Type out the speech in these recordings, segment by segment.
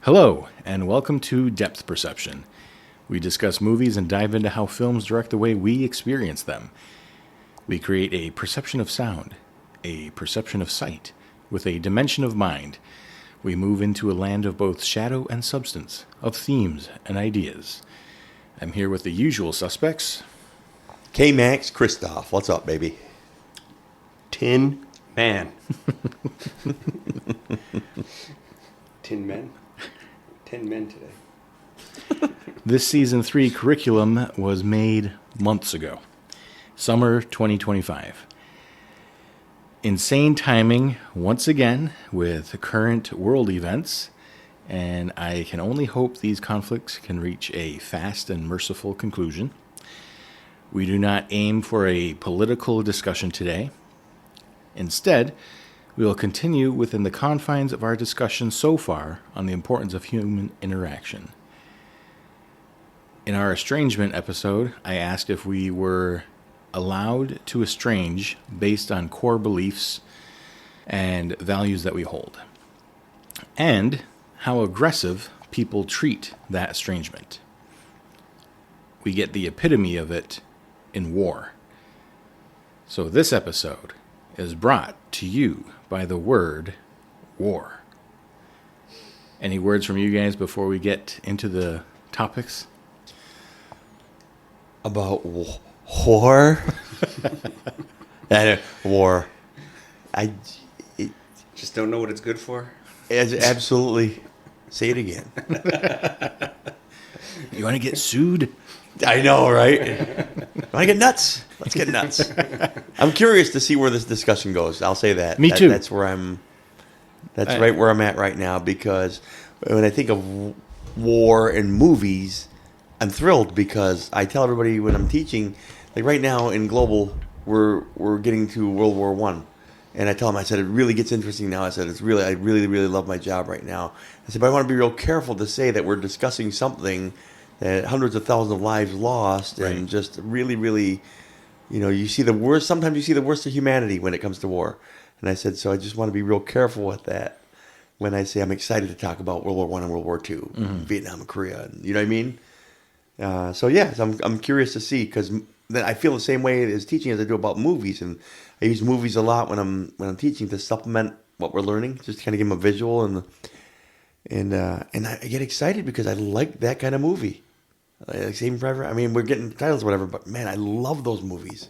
Hello, and welcome to Depth Perception. We discuss movies and dive into how films direct the way we experience them. We create a perception of sound, a perception of sight, with a dimension of mind. We move into a land of both shadow and substance, of themes and ideas. I'm here with the usual suspects. K-Max Christoph, what's up, baby? Tin Man. Tin Men? 10 men today. This Season 3 curriculum was made months ago. Summer 2025. Insane timing, once again, with current world events, and I can only hope these conflicts can reach a fast and merciful conclusion. We do not aim for a political discussion today. Instead, we will continue within the confines of our discussion so far on the importance of human interaction. In our estrangement episode, I asked if we were allowed to estrange based on core beliefs and values that we hold, and how aggressive people treat that estrangement. We get the epitome of it in war. So this episode is brought to you by the word war. Any words from you guys before we get into the topics? About war? War. Just don't know what it's good for? Absolutely. Say it again. You want to get sued? I know, right? Want to get nuts? Let's get nuts. I'm curious to see where this discussion goes. I'll say that. Me too. That's where I'm. That's right where I'm at right now, because when I think of war in movies, I'm thrilled because I tell everybody when I'm teaching, like right now in global, we're getting to World War I. And I tell them, I said, it really gets interesting now. I said, I really love my job right now. I said, but I want to be real careful to say that we're discussing something that hundreds of thousands of lives lost, right. And just really, you see the worst. Sometimes you see the worst of humanity when it comes to war. And I said, so I just want to be real careful with that when I say I'm excited to talk about World War I and World War II, Vietnam and Korea. You know what I mean? So I'm curious to see, because then I feel the same way as teaching as I do about movies, and I use movies a lot when I'm teaching to supplement what we're learning, just to kind of give them a visual, and I get excited because I like that kind of movie. Like Saving Forever. I mean, we're getting titles or whatever, but man, I love those movies.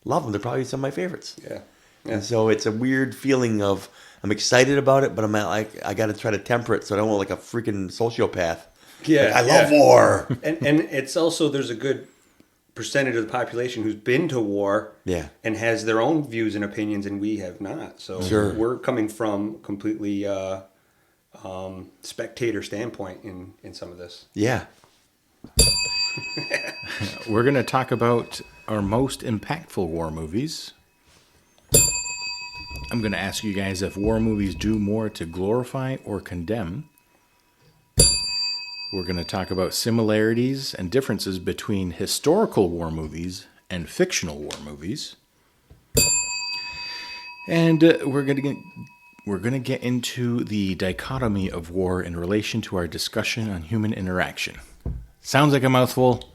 Love them. They're probably some of my favorites. Yeah. And so it's a weird feeling of I'm excited about it, but I'm like I got to try to temper it so I don't look like a freaking sociopath. Yeah, I love war. And it's also, there's a good percentage of the population who's been to war, Yeah, and has their own views and opinions, and we have not. So Sure. We're coming from completely spectator standpoint in some of this. yeah. We're going to talk about our most impactful war movies. I'm going to ask you guys if war movies do more to glorify or condemn. We're going to talk about similarities and differences between historical war movies and fictional war movies. And we're going to get into the dichotomy of war in relation to our discussion on human interaction. Sounds like a mouthful.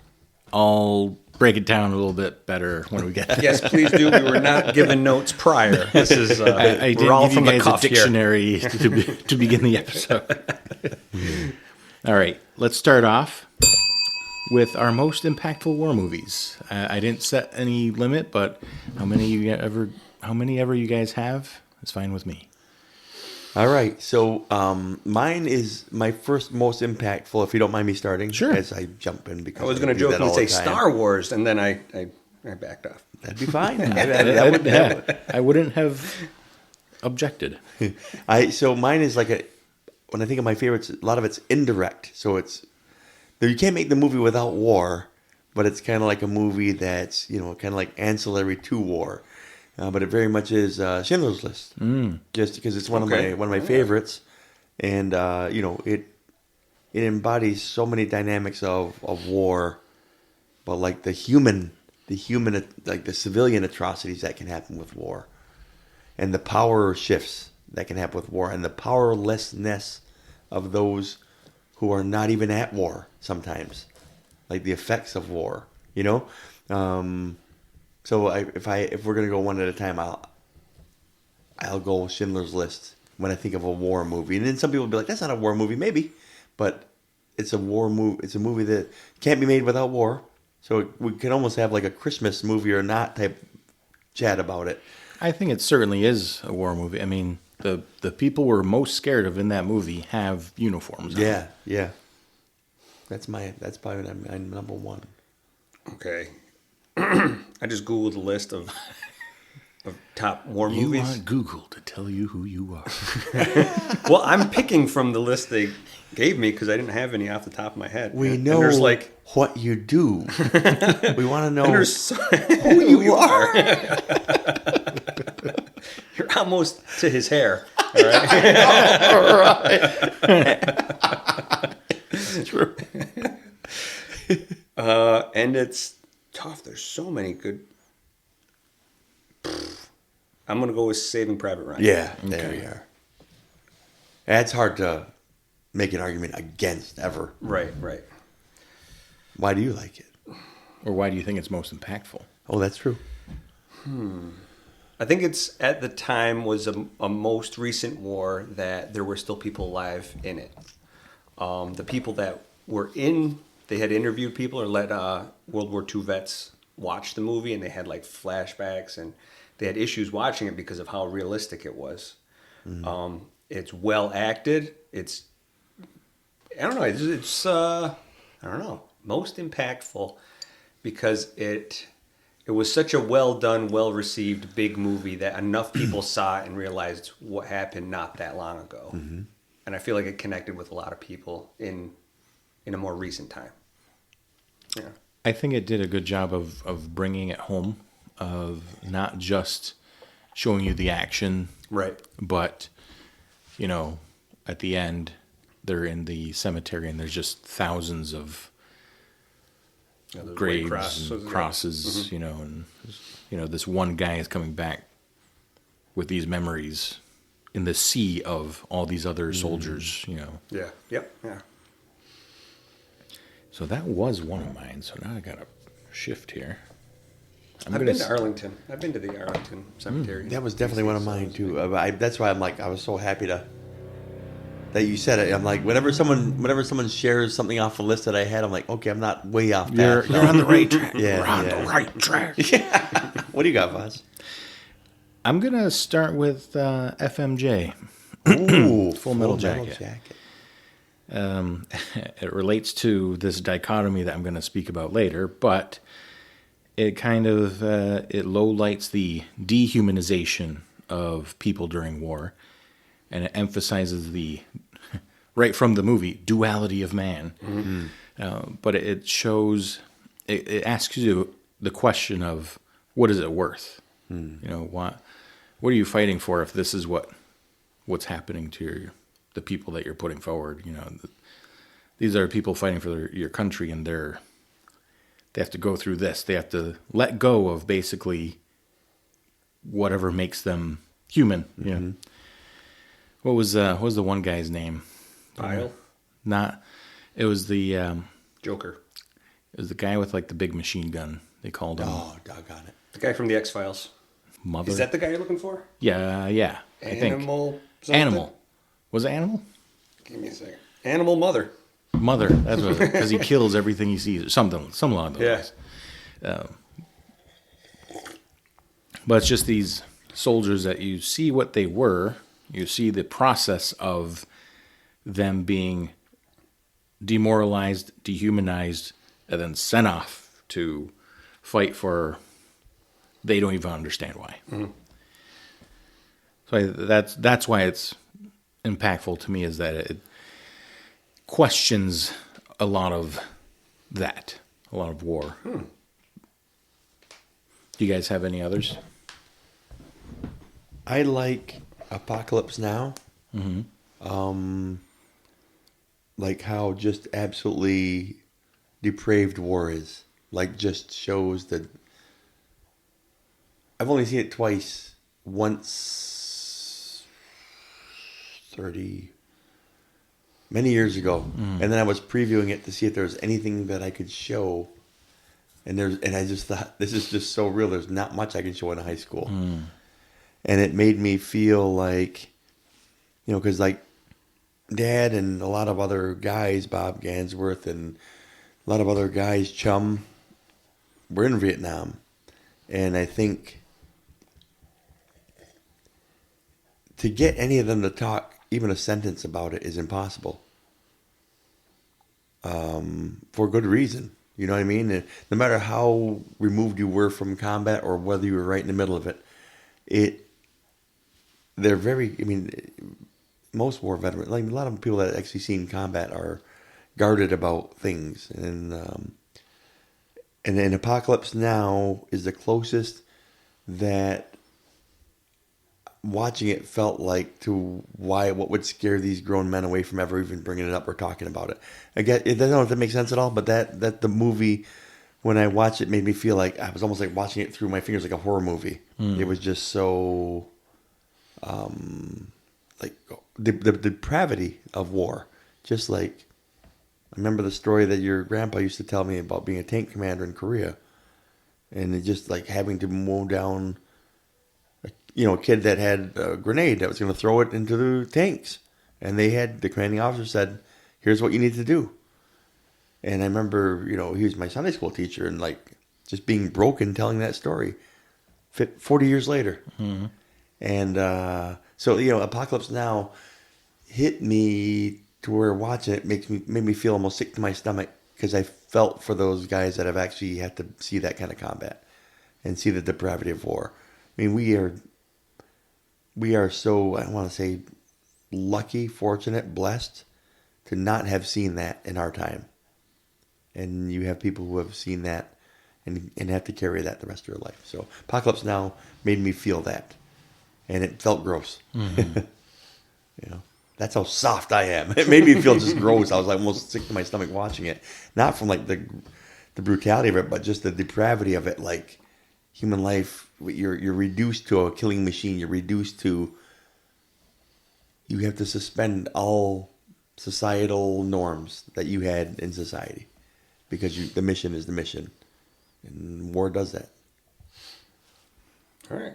I'll break it down a little bit better when we get there. Yes, please do. We were not given notes prior. This is I we're all didn't give from you the guys a cuff here. dictionary to begin the episode. All right, let's start off with our most impactful war movies. I didn't set any limit, but how many ever you guys have is fine with me. All right, so mine is my first most impactful, if you don't mind me starting. Sure. As I jump in, because I was going to do joke that and all say the time. Star Wars, and then I backed off. That'd be fine. I wouldn't have objected. So mine is like when I think of my favorites, a lot of it's indirect. So you can't make the movie without war, but it's kind of like a movie that's, kind of like ancillary to war. But it very much is Schindler's List, just because it's one of my favorites, and it embodies so many dynamics of war, but like the human human, like the civilian atrocities that can happen with war, and the power shifts that can happen with war, and the powerlessness of those who are not even at war sometimes, like the effects of war, you know. So if we're gonna go one at a time, I'll go Schindler's List when I think of a war movie, and then some people will be like, "That's not a war movie," maybe, but it's a war movie. It's a movie that can't be made without war. So we can almost have like a Christmas movie or not type chat about it. I think it certainly is a war movie. I mean, the people we're most scared of in that movie have uniforms on. Yeah. That's probably my number one. Okay. I just Googled a list of top war You movies. want Google to tell you who you are. Well, I'm picking from the list they gave me because I didn't have any off the top of my head. We And know there's like what you do. We want to know and there's who you are. You're almost to his hair. All right. It's true. And it's tough. There's so many good. I'm gonna go with Saving Private Ryan. Yeah, there you are. That's hard to make an argument against ever. Right. Why do you like it? Or why do you think it's most impactful? Oh, that's true. I think it's at the time was a most recent war that there were still people alive in it. The people that were in, they had interviewed people or let World War II vets watch the movie, and they had like flashbacks, and they had issues watching it because of how realistic it was. It's well acted. It's I don't know. It's I don't know. Most impactful because it was such a well done, well received big movie that enough people saw it and realized what happened not that long ago. Mm-hmm. And I feel like it connected with a lot of people in a more recent time. Yeah. I think it did a good job of bringing it home, of not just showing you the action, Right. but, you know, at the end, they're in the cemetery and there's just thousands of Those graves white and crosses, you know, and, you know, this one guy is coming back with these memories in the sea of all these other soldiers, you know. Yeah. Yep. Yeah. So that was one of mine. So now I got to shift here. I've been to Arlington. I've been to the Arlington Cemetery. That was definitely one of mine too. That's why I'm like, I was so happy that you said it. I'm like, whenever someone shares something off the list that I had, I'm like, okay, I'm not way off You're path. on the right track. Yeah, We're on yeah. the right track. What do you got, Voss? I'm going to start with FMJ. Ooh, Full Metal Jacket. It relates to this dichotomy that I'm going to speak about later, but it kind of it lowlights the dehumanization of people during war, and it emphasizes the right from the movie duality of man. Mm-hmm. But it shows, it asks you the question of what is it worth? You know, what are you fighting for if this is what's happening to the people that you're putting forward? You know, these are people fighting for your country, and they have to go through this. They have to let go of basically whatever makes them human. Mm-hmm. You know, what was the one guy's name? Pyle? It was the Joker. It was the guy with like the big machine gun. They called him. Oh, doggone it! The guy from the X-Files. Mother. Is that the guy you're looking for? Yeah. I think. Animal. Something? Animal. Was it Animal? Give me a second. Animal Mother. Mother. That's what. Because he kills everything he sees. Or something along those lines. But it's just these soldiers that you see what they were. You see the process of them being demoralized, dehumanized, and then sent off to fight for. They don't even understand why. Mm-hmm. So that's why it's impactful to me, is that it questions a lot of that, a lot of war. Do you guys have any others? I like Apocalypse Now. Like how just absolutely depraved war is. Like just shows I've only seen it twice. Once 30 many years ago, and then I was previewing it to see if there was anything that I could show. And I just thought, this is just so real. There's not much I can show in a high school, and it made me feel like, because like Dad and a lot of other guys, Bob Gansworth and a lot of other guys, Chum, were in Vietnam, and I think to get any of them to talk even a sentence about it is impossible. For good reason. You know what I mean? And no matter how removed you were from combat or whether you were right in the middle of it, they're very, most war veterans, like a lot of people that actually seen combat are guarded about things. And then Apocalypse Now is the closest that watching it felt like to what would scare these grown men away from ever even bringing it up or talking about it. I don't know if that makes sense at all, but that the movie, when I watched it, made me feel like I was almost like watching it through my fingers, like a horror movie. It was just so, like the depravity of war. Just like, I remember the story that your grandpa used to tell me about being a tank commander in Korea, and it just like having to mow down a kid that had a grenade that was going to throw it into the tanks. And the commanding officer said, here's what you need to do. And I remember, he was my Sunday school teacher, and like just being broken telling that story 40 years later. Mm-hmm. And so, Apocalypse Now hit me to where watching it made me feel almost sick to my stomach, because I felt for those guys that have actually had to see that kind of combat and see the depravity of war. I mean, we are so, I want to say, lucky, fortunate, blessed to not have seen that in our time. And you have people who have seen that and have to carry that the rest of their life. So Apocalypse Now made me feel that. And it felt gross. Mm-hmm. That's how soft I am. It made me feel just gross. I was like almost sick to my stomach watching it. Not from like the brutality of it, but just the depravity of it. Like, human life, you're reduced to a killing machine. You're reduced to, you have to suspend all societal norms that you had in society, because the mission is the mission, and war does that. All right.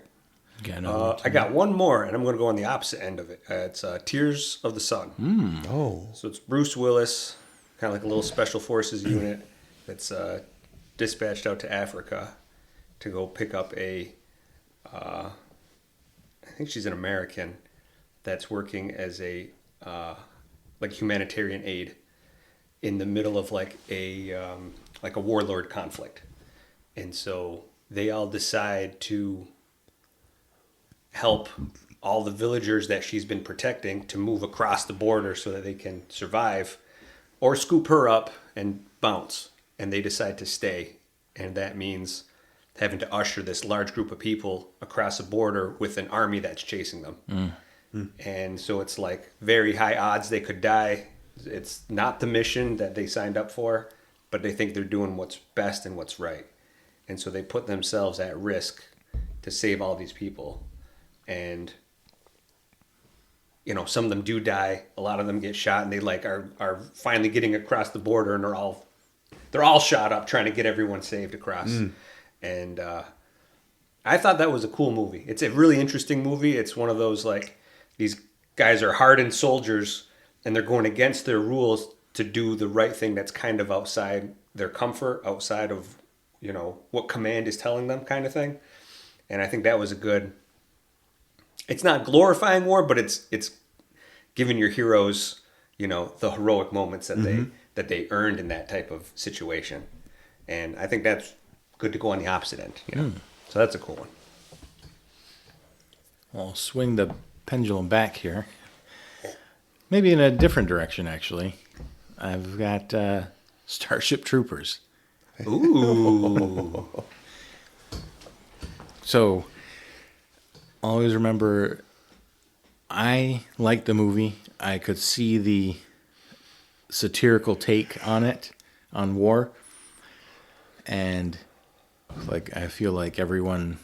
I got one more, and I'm going to go on the opposite end of it. It's Tears of the Sun. Oh. So it's Bruce Willis, kind of like a little special forces unit that's dispatched out to Africa to go pick up I think she's an American that's working as a like humanitarian aid in the middle of like a warlord conflict. And so they all decide to help all the villagers that she's been protecting to move across the border so that they can survive, or scoop her up and bounce. And they decide to stay. And that means having to usher this large group of people across a border with an army that's chasing them. And so it's like very high odds they could die. It's not the mission that they signed up for, but they think they're doing what's best and what's right. And so they put themselves at risk to save all these people. And, some of them do die. A lot of them get shot, and they like are finally getting across the border, and they're all shot up trying to get everyone saved across. And I thought that was a cool movie. It's a really interesting movie. It's one of those, like, these guys are hardened soldiers, and they're going against their rules to do the right thing that's kind of outside their comfort, outside of, what command is telling them, kind of thing. And I think that was a good... It's not glorifying war, but it's giving your heroes, the heroic moments that they earned in that type of situation. And I think that's good to go on the opposite end, So that's a cool one. I'll swing the pendulum back here. Maybe in a different direction, actually. I've got Starship Troopers. Ooh. So, always remember, I liked the movie. I could see the satirical take on it, on war. And I feel like everyone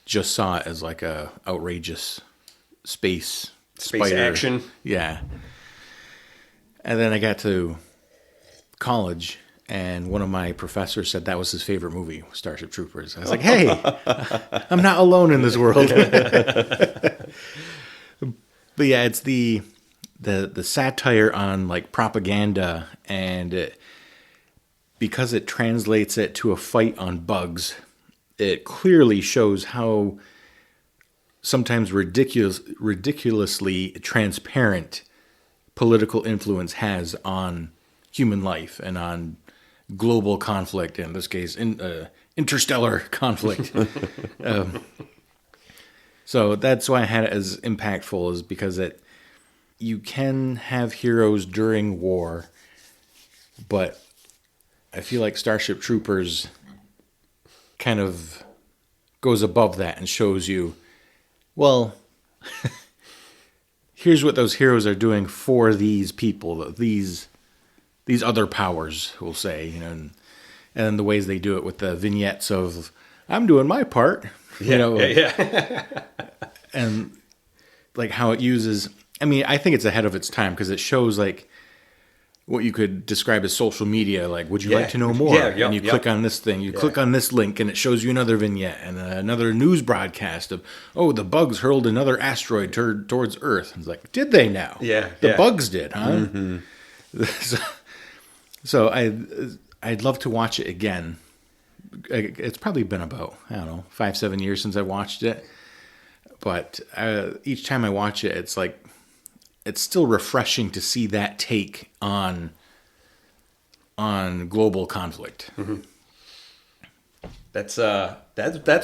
just saw it as like a outrageous space Space spider. action. Yeah. And then I got to college, and one of my professors said that was his favorite movie, Starship Troopers. I was like, hey, I'm not alone in this world. But yeah, it's the satire on like propaganda, and because it translates it to a fight on bugs, it clearly shows how sometimes ridiculously transparent political influence has on human life and on global conflict, in this case, interstellar conflict. So that's why I had it as impactful, is because you can have heroes during war, but I feel like Starship Troopers kind of goes above that and shows you, well, here's what those heroes are doing for these people, these other powers, we'll say, and the ways they do it with the vignettes of, I'm doing my part, Yeah. and like how it uses, I mean, I think it's ahead of its time because it shows like what you could describe as social media. Like, would you like to know more? And you click on this thing, click on this link, and it shows you another vignette and another news broadcast of, oh, the bugs hurled another asteroid towards Earth. And it's like, did they now? Yeah. The bugs did, huh? Mm-hmm. So I'd love to watch it again. It's probably been about, 5-7 years since I watched it. But each time I watch it, it's like, it's still refreshing to see that take on global conflict. Mm-hmm. That's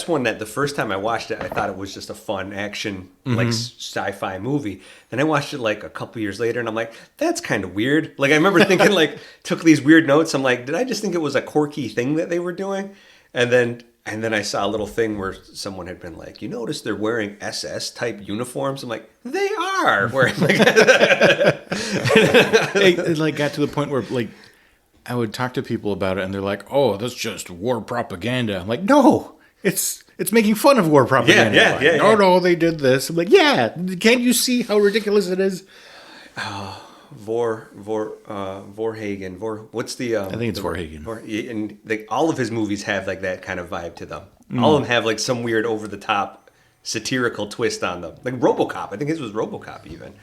one that the first time I watched it, I thought it was just a fun action, like sci-fi movie. Then I watched it like a couple years later, and I'm like, that's kind of weird. Like I remember thinking, like, took these weird notes. I'm like, did I just think it was a quirky thing that they were doing? And then I saw a little thing where someone had been like, you notice they're wearing SS type uniforms? I'm like, they are wearing like it like got to the point where like I would talk to people about it, and they're like, "Oh, that's just war propaganda." I'm like, "No, it's making fun of war propaganda." Yeah. No, they did this. I'm like, "Yeah, can't you see how ridiculous it is?" Vorhagen. What's the? I think it's Vorhagen. And all of his movies have like that kind of vibe to them. All of them have like some weird over the top satirical twist on them. Like RoboCop. I think his was RoboCop even.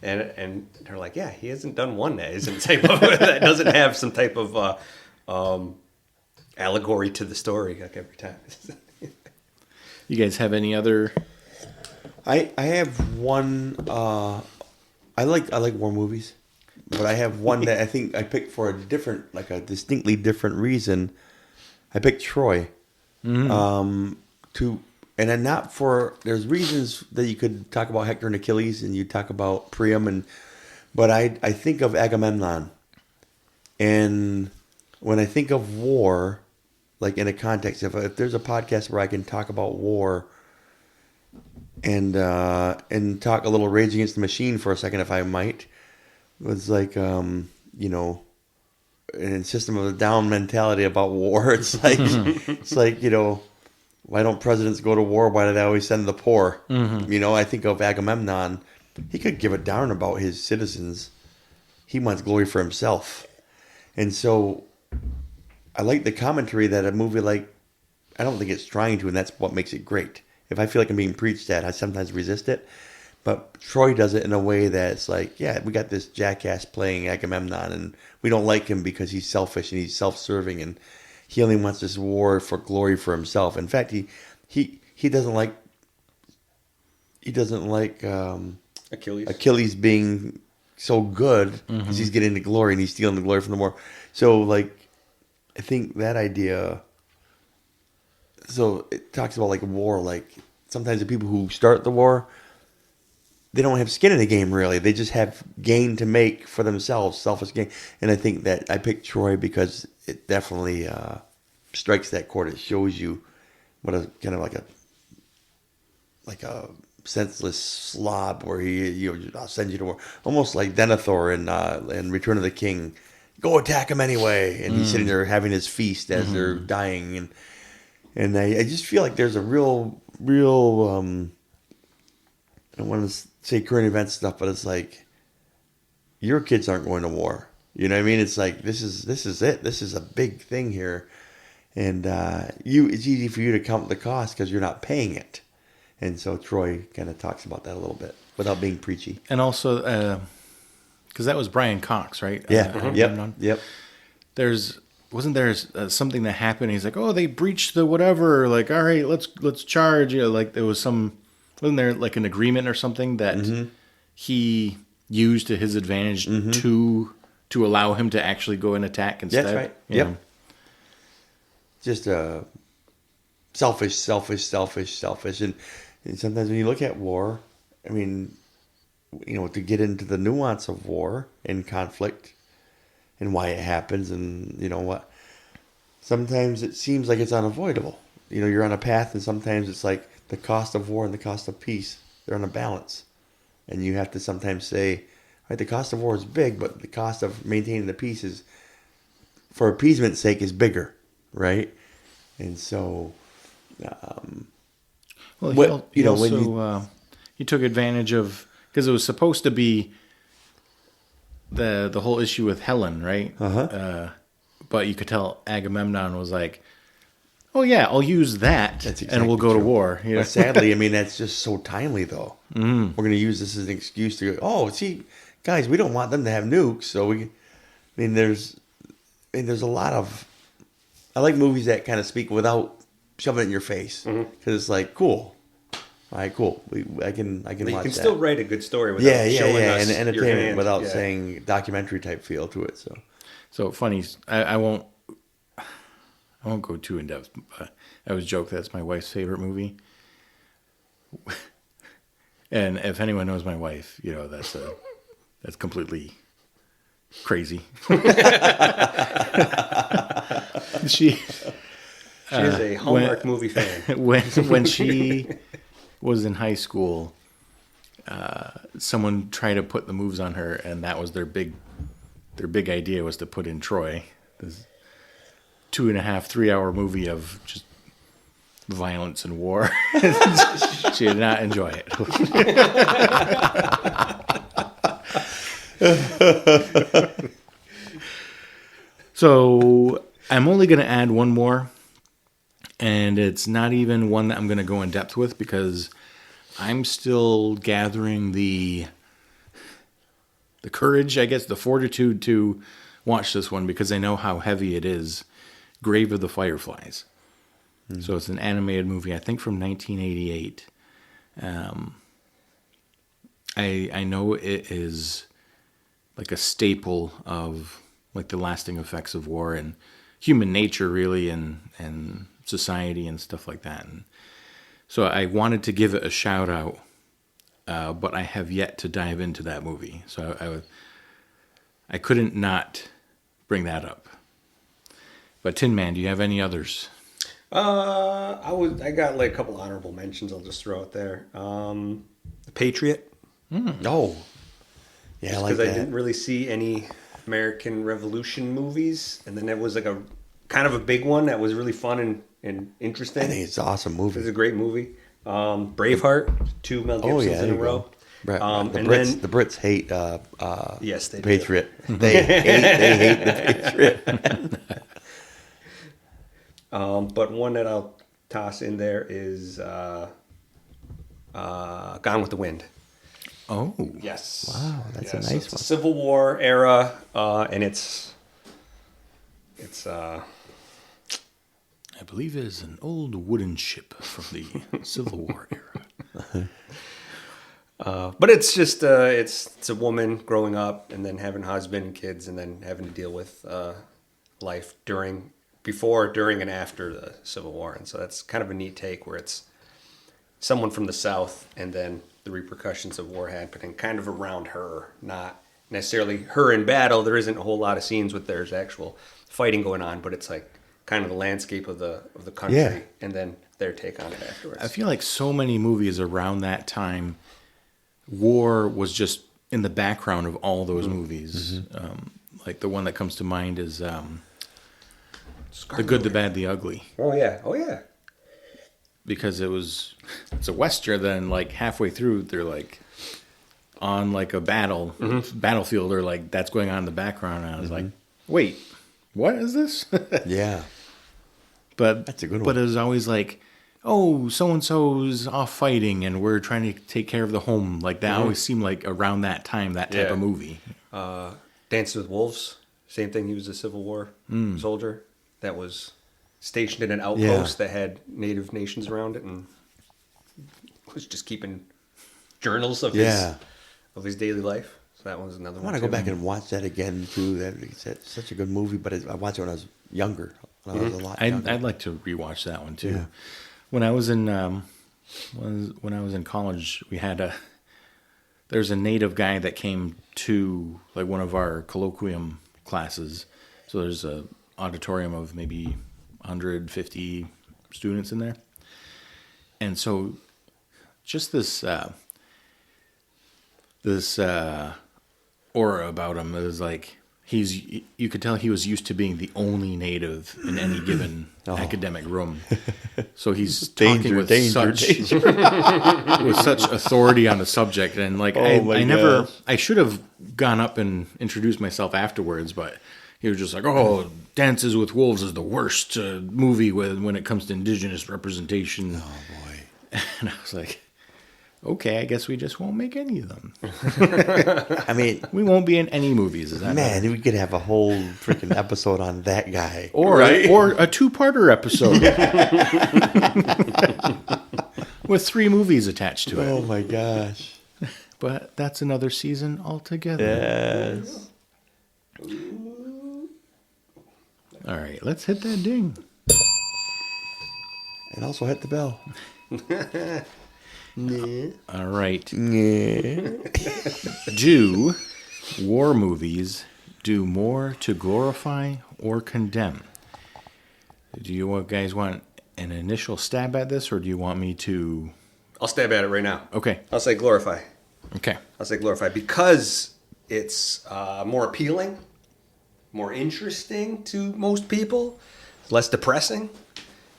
And they're like, yeah, he hasn't done one that isn't type of that doesn't have some type of allegory to the story like every time. You guys have any other? I have one. I like war movies, but I have one that I think I picked for a distinctly different reason. I picked Troy. And then not for, there's reasons that you could talk about Hector and Achilles, and you talk about Priam, but I think of Agamemnon. And when I think of war, like in a context, if there's a podcast where I can talk about war and talk a little Rage Against the Machine for a second, if I might, it was like, in System of a Down mentality about war. It's like, why don't presidents go to war? Why do they always send the poor? I think of Agamemnon. He could give a darn about his citizens. He wants glory for himself. And so I like the commentary that a movie like, I don't think it's trying to, and that's what makes it great. If I feel like I'm being preached at, I sometimes resist it. But Troy does it in a way that's like, yeah, we got this jackass playing Agamemnon, and we don't like him because he's selfish and he's self-serving, and he only wants this war for glory for himself. In fact, he doesn't like Achilles being so good because he's getting the glory and he's stealing the glory from the war. So like, I think that idea. So it talks about like war. Like sometimes the people who start the war, they don't have skin in the game really. They just have gain to make for themselves, selfish gain. And I think that I picked Troy because it definitely strikes that chord. It shows you what a kind of like a senseless slob where I'll send you to war, almost like Denethor in Return of the King. Go attack him anyway, and he's sitting there having his feast as they're dying, and I just feel like there's a real real. I don't want to say current event stuff, but it's like your kids aren't going to war. You know what I mean? It's like this is it. This is a big thing here, and it's easy for you to count the cost because you're not paying it. And so Troy kind of talks about that a little bit without being preachy. And also, because that was Brian Cox, right? Yeah. Yep. Wasn't there something that happened? He's like, oh, they breached the whatever. Like, all right, let's charge. You know, like there was wasn't there like an agreement or something that he used to his advantage to allow him to actually go and attack instead? That's right. You Yep. know? Just selfish. And sometimes when you look at war, I mean, to get into the nuance of war and conflict and why it happens and, what, sometimes it seems like it's unavoidable. You're on a path and sometimes it's like the cost of war and the cost of peace, they're on a balance. And you have to sometimes say, right, the cost of war is big, but the cost of maintaining the peace is, for appeasement's sake, is bigger, right? And so, well, he took advantage of, because it was supposed to be the whole issue with Helen, right? But you could tell Agamemnon was like, oh yeah, I'll use that, and we'll go to war. But sadly, I mean, that's just so timely, though. We're going to use this as an excuse to go, oh, see, guys, we don't want them to have nukes, so there's a lot of, I like movies that kind of speak without shoving it in your face, because it's like, cool. All right, cool. I can watch that. You can still write a good story without showing us and entertainment your hand. without saying documentary type feel to it. So funny. I won't go too in depth. But I always joke that's my wife's favorite movie. And if anyone knows my wife, that's completely crazy. She is a Hallmark movie fan. When she was in high school, someone tried to put the moves on her, and that was their big idea was to put in Troy, this 2.5, 3 hour movie of just violence and war. She did not enjoy it. So I'm only going to add one more, and it's not even one that I'm going to go in depth with because I'm still gathering the courage, I guess, the fortitude to watch this one because I know how heavy it is. Grave of the Fireflies. So it's an animated movie, I think from 1988. I know it is like a staple of like the lasting effects of war and human nature, really, and society and stuff like that. And so I wanted to give it a shout out, but I have yet to dive into that movie. So I couldn't not bring that up. But Tin Man, do you have any others? I got like a couple honorable mentions. I'll just throw out there. The Patriot. Oh, yeah, I like that. Because I didn't really see any American Revolution movies, and then it was like a kind of a big one that was really fun and interesting. I think it's an awesome movie. It's a great movie. Braveheart, 2 Mel Gibsons in a row. Right. The Brits hate yes, they the Patriot. They hate the Patriot. But one that I'll toss in there is Gone with the Wind. Oh. Yes. Wow, that's a nice it's one. A Civil War era, and it's I believe it is an old wooden ship from the Civil War era. but it's just it's a woman growing up and then having a husband and kids and then having to deal with life before, during, and after the Civil War. And so that's kind of a neat take where it's someone from the South and then the repercussions of war happening kind of around her, not necessarily her in battle. There isn't a whole lot of scenes with there's actual fighting going on, but it's like kind of the landscape of the country and then their take on it afterwards. I feel like so many movies around that time, war was just in the background of all those movies. Like the one that comes to mind is The Good, the Bad, the Ugly. Oh yeah. because it's a Western, then like halfway through, they're like on like a battlefield, or like that's going on in the background. And I was like, wait, what is this? Yeah. But That's a good one. But it was always like, oh, so and so's off fighting, and we're trying to take care of the home. Like that always seemed like around that time, that type of movie. Dances with Wolves, same thing. He was a Civil War soldier that was stationed in an outpost that had native nations around it, and was just keeping journals of his daily life. So that one's another one. I want to go back and watch that again too. That's such a good movie, but I watched it when I was younger. When I was a lot younger. I'd like to rewatch that one too. Yeah. When I was in college, we had there's a native guy that came to like one of our colloquium classes. So there's a auditorium of maybe 150 students in there, and so just this aura about him is like you could tell he was used to being the only native in any given academic room. So he's talking with such authority on the subject, and like I should have gone up and introduced myself afterwards, but he was just like, "Oh, Dances with Wolves is the worst movie when it comes to indigenous representation." Oh boy! And I was like, okay, I guess we just won't make any of them. I mean, we won't be in any movies. Is that man? Right? We could have a whole freaking episode on that guy, or a two-parter episode with 3 movies attached to it. Oh my gosh! But that's another season altogether. Yes. All right, let's hit that ding, and also hit the bell. All right. Do war movies do more to glorify or condemn? Do you guys want an initial stab at this, or do you want me to... I'll stab at it right now. Okay. I'll say glorify. Okay. I'll say glorify because it's more appealing, more interesting to most people, less depressing.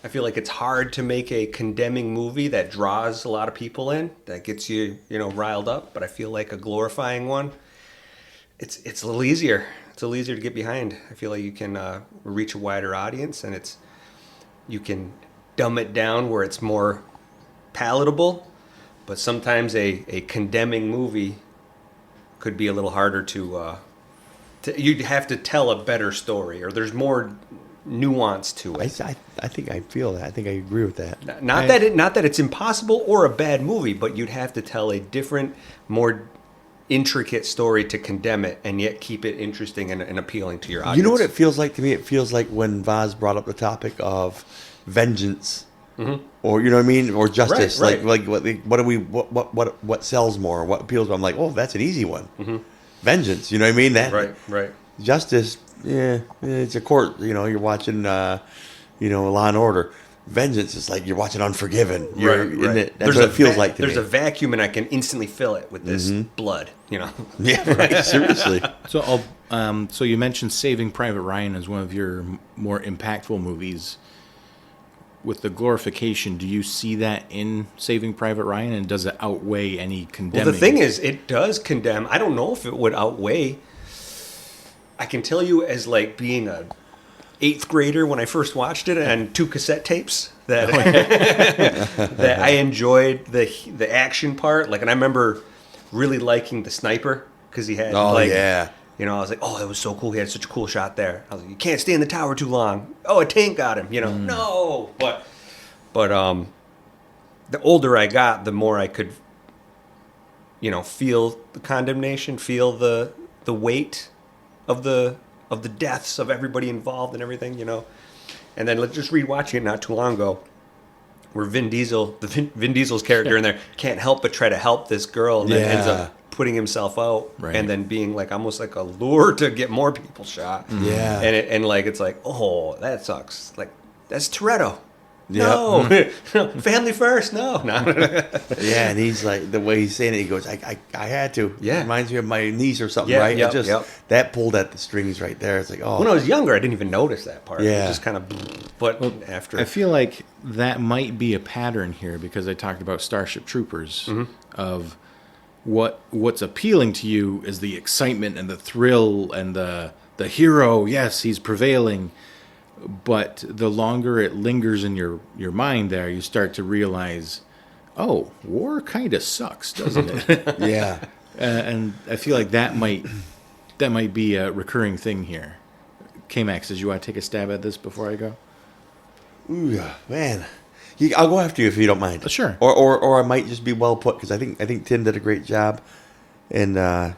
I feel like it's hard to make a condemning movie that draws a lot of people in, that gets you, riled up. But I feel like a glorifying one, it's a little easier. It's a little easier to get behind. I feel like you can reach a wider audience, and you can dumb it down where it's more palatable. But sometimes a condemning movie could be a little harder to you'd have to tell a better story, or there's more nuance to it. I think I feel that. I think I agree with that. Not that it's impossible or a bad movie, but you'd have to tell a different, more intricate story to condemn it, and yet keep it interesting and appealing to your audience. You know what it feels like to me? It feels like when Vaz brought up the topic of vengeance, or you know what I mean, or justice. Right. Like what sells more? What appeals? I'm like, oh, that's an easy one. Vengeance. You know what I mean? That right. Justice. Yeah, it's a court. You're watching, Law and Order. Vengeance is like you're watching Unforgiven. Right. That's what it feels like to me. There's a vacuum, and I can instantly fill it with this blood. Yeah, right. Seriously. So, so you mentioned Saving Private Ryan as one of your more impactful movies. With the glorification, do you see that in Saving Private Ryan, and does it outweigh any condemning? Well, the thing is, it does condemn. I don't know if it would outweigh. I can tell you, as like being a 8th grader when I first watched it, and 2 cassette tapes that that I enjoyed the action part. Like, and I remember really liking the sniper because he had I was like, oh, that was so cool. He had such a cool shot there. I was like, you can't stay in the tower too long. Oh, a tank got him. No, but the older I got, the more I could, feel the condemnation, feel the weight of the deaths of everybody involved and everything, And then let's just rewatching it not too long ago, where Vin Diesel's character in there can't help but try to help this girl, and then ends up putting himself out, and then being like almost like a lure to get more people shot. Yeah, and it's like, oh, that sucks. Like, that's Toretto. No, family first. No. Yeah, and he's like, the way he's saying it, he goes, I had to. Yeah. Reminds me of my niece or something, Yeah, right? yep, It just, yep. that pulled at the strings right there. It's like, oh. When I was younger, I didn't even notice that part. It Yeah. was just kind of, but after. I feel like that might be a pattern here because I talked about Starship Troopers of what's appealing to you is the excitement and the thrill and the hero. Yes, he's prevailing. But the longer it lingers in your mind there, you start to realize, oh, war kind of sucks, doesn't it? Yeah. And I feel like that might be a recurring thing here. K-Max, did you want to take a stab at this before I go? Ooh, man. I'll go after you if you don't mind. Sure. Or I might just be well put, because I think Tim did a great job. And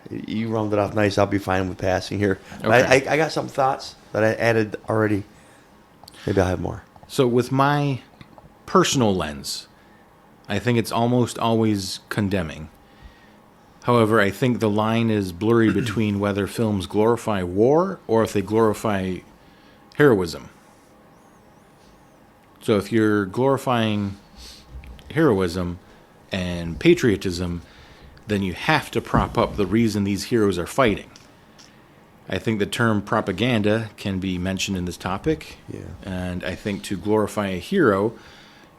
you rounded off nice. I'll be fine with passing here. Okay. I got some thoughts that I added already. Maybe I'll have more. So with my personal lens, I think it's almost always condemning. However, I think the line is blurry between whether films glorify war or if they glorify heroism. So if you're glorifying heroism and patriotism, then you have to prop up the reason these heroes are fighting. I think the term propaganda can be mentioned in this topic. Yeah. And I think to glorify a hero,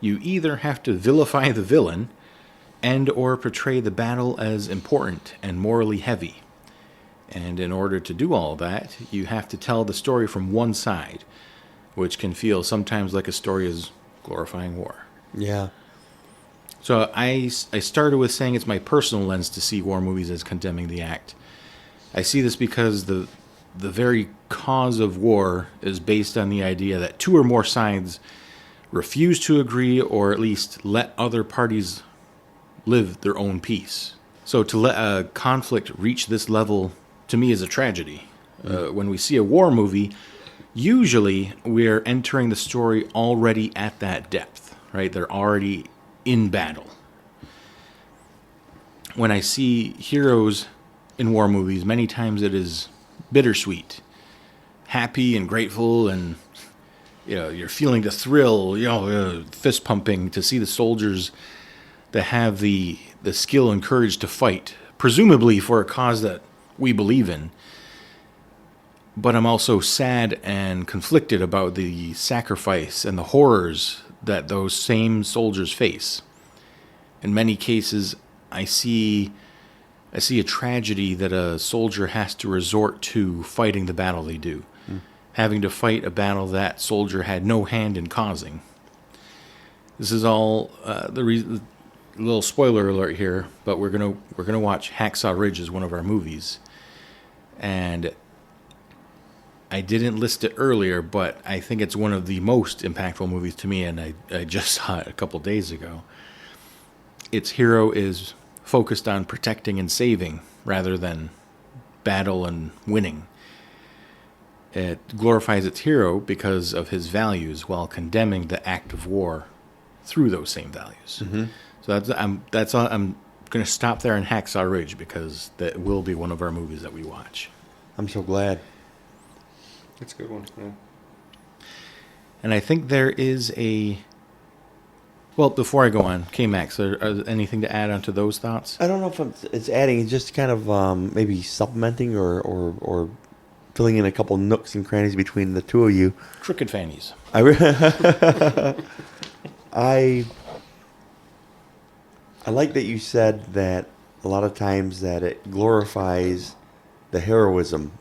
you either have to vilify the villain and or portray the battle as important and morally heavy. And in order to do all that, you have to tell the story from one side, which can feel sometimes like a story is glorifying war. Yeah. So I started with saying it's my personal lens to see war movies as condemning the act. I see this because the very cause of war is based on the idea that two or more sides refuse to agree or at least let other parties live their own peace. So to let a conflict reach this level, to me, is a tragedy. When we see a war movie, usually we're entering the story already at that depth, right? They're already in battle. When I see heroes in war movies, many times it is bittersweet, happy and grateful, and you're feeling the thrill, fist pumping to see the soldiers that have the skill and courage to fight, presumably for a cause that we believe in. But I'm also sad and conflicted about the sacrifice and the horrors that those same soldiers face. In many cases, I see a tragedy that a soldier has to resort to fighting the battle they do, having to fight a battle that soldier had no hand in causing. This is all the reason. A little spoiler alert here, but we're gonna watch Hacksaw Ridge as one of our movies, and I didn't list it earlier, but I think it's one of the most impactful movies to me, and I just saw it a couple days ago. Its hero is focused on protecting and saving rather than battle and winning. It glorifies its hero because of his values while condemning the act of war through those same values. Mm-hmm. So that's all. I'm going to stop there in Hacksaw Ridge because that will be one of our movies that we watch. I'm so glad. That's a good one. Yeah. And I think there is a... Well, before I go on, K-Max, are anything to add onto those thoughts? I don't know if it's adding, it's just kind of maybe supplementing or filling in a couple nooks and crannies between the two of you. Crooked fannies. I like that you said that a lot of times that it glorifies the heroism.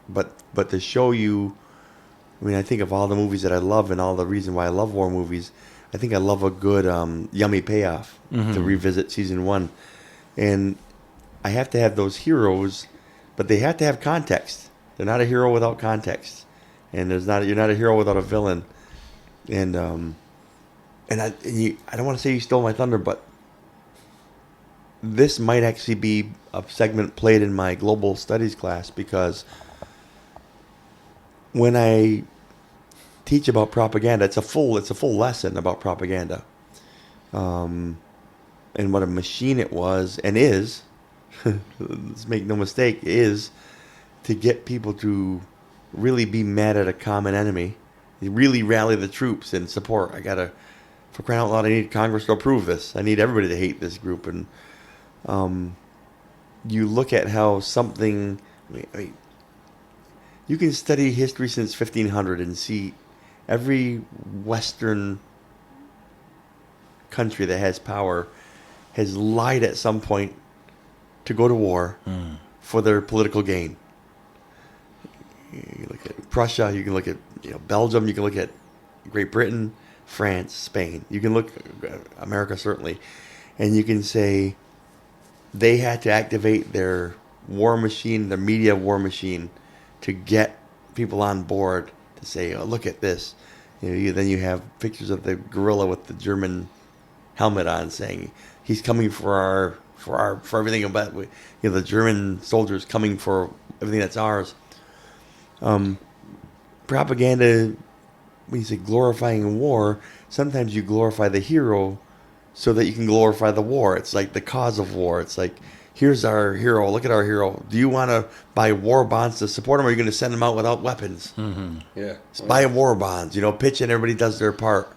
But to show you, I mean, I think of all the movies that I love and all the reason why I love war movies, I think I love a good yummy payoff to revisit season one. And I have to have those heroes, but they have to have context. They're not a hero without context. And you're not a hero without a villain. And I don't want to say you stole my thunder, but this might actually be a segment played in my global studies class, because when I teach about propaganda, it's a full lesson about propaganda, and what a machine it was and is. Let's make no mistake, is to get people to really be mad at a common enemy really rally the troops and support. For crying out loud, I need Congress to approve this. I need everybody to hate this group. And you look at how something, I mean, you can study history since 1500 and see every Western country that has power has lied at some point to go to war for their political gain. You look at Prussia, you can look at Belgium, you can look at Great Britain, France, Spain. You can look at America certainly, and you can say they had to activate their war machine, their media war machine, to get people on board to say, "Oh, look at this." Then you have pictures of the gorilla with the German helmet on, saying he's coming for everything about the German soldiers coming for everything that's ours. Propaganda, when you say glorifying war, sometimes you glorify the hero so that you can glorify the war. It's like the cause of war. It's like, here's our hero. Look at our hero. Do you want to buy war bonds to support him, or are you going to send them out without weapons? Mm-hmm. Yeah. Buy war bonds. Pitch and everybody does their part.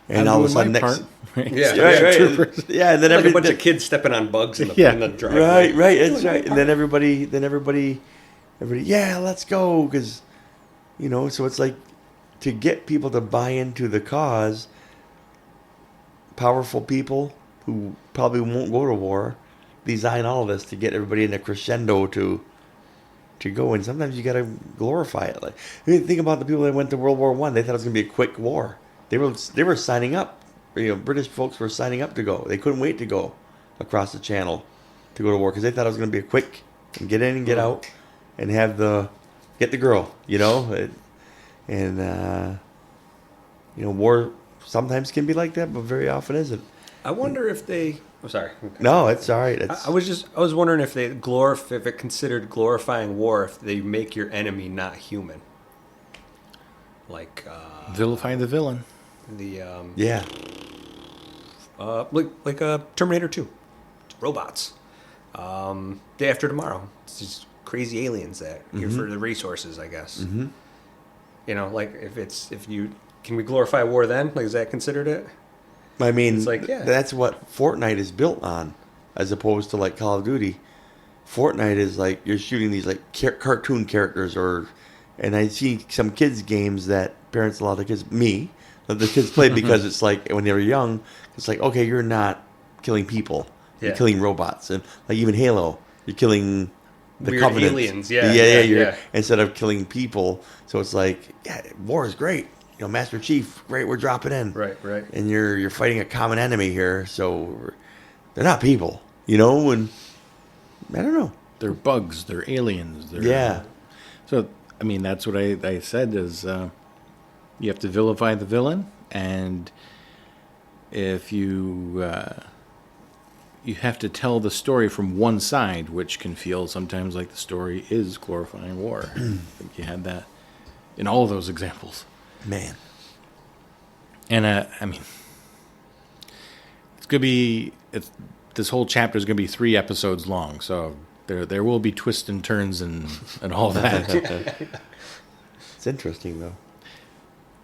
And all of a sudden, Yeah, right. Yeah, and then like a bunch of kids stepping on bugs in the driveway. Right, that's right. And then everybody, yeah, let's go, because so it's like, to get people to buy into the cause, powerful people who probably won't go to war design all of this to get everybody in a crescendo to go. And sometimes you got to glorify it. Like, think about the people that went to World War I. They thought it was going to be a quick war. They were signing up. British folks were signing up to go. They couldn't wait to go across the channel to go to war because they thought it was going to be a quick and get in and get out and get the girl. War sometimes can be like that, but very often isn't. I wonder if they. I'm sorry. No, it's all right. I was wondering if if it considered glorifying war if they make your enemy not human. Like vilify the villain. Yeah. Like Terminator 2, robots. Day After Tomorrow, it's just crazy aliens that here for the resources, I guess. Mm-hmm. Can we glorify war then? Like, is that considered it? I mean, it's like, that's what Fortnite is built on, as opposed to like Call of Duty. Fortnite is like you're shooting these like cartoon characters, and I see some kids games that parents allow the kids play because it's like when they were young, it's like, okay, you're not killing people, you're killing robots, and like even Halo, you're killing the weird Covenant. Aliens, instead of killing people. So it's like, war is great. Master Chief, great, we're dropping in. Right. And you're fighting a common enemy here, so they're not people, and I don't know. They're bugs, they're aliens. So, I mean, that's what I said is you have to vilify the villain, and if you have to tell the story from one side, which can feel sometimes like the story is glorifying war. I think you had that in all of those examples. Man. And, I mean, this whole chapter is going to be 3 episodes long, so there will be twists and turns and all that. It's interesting, though.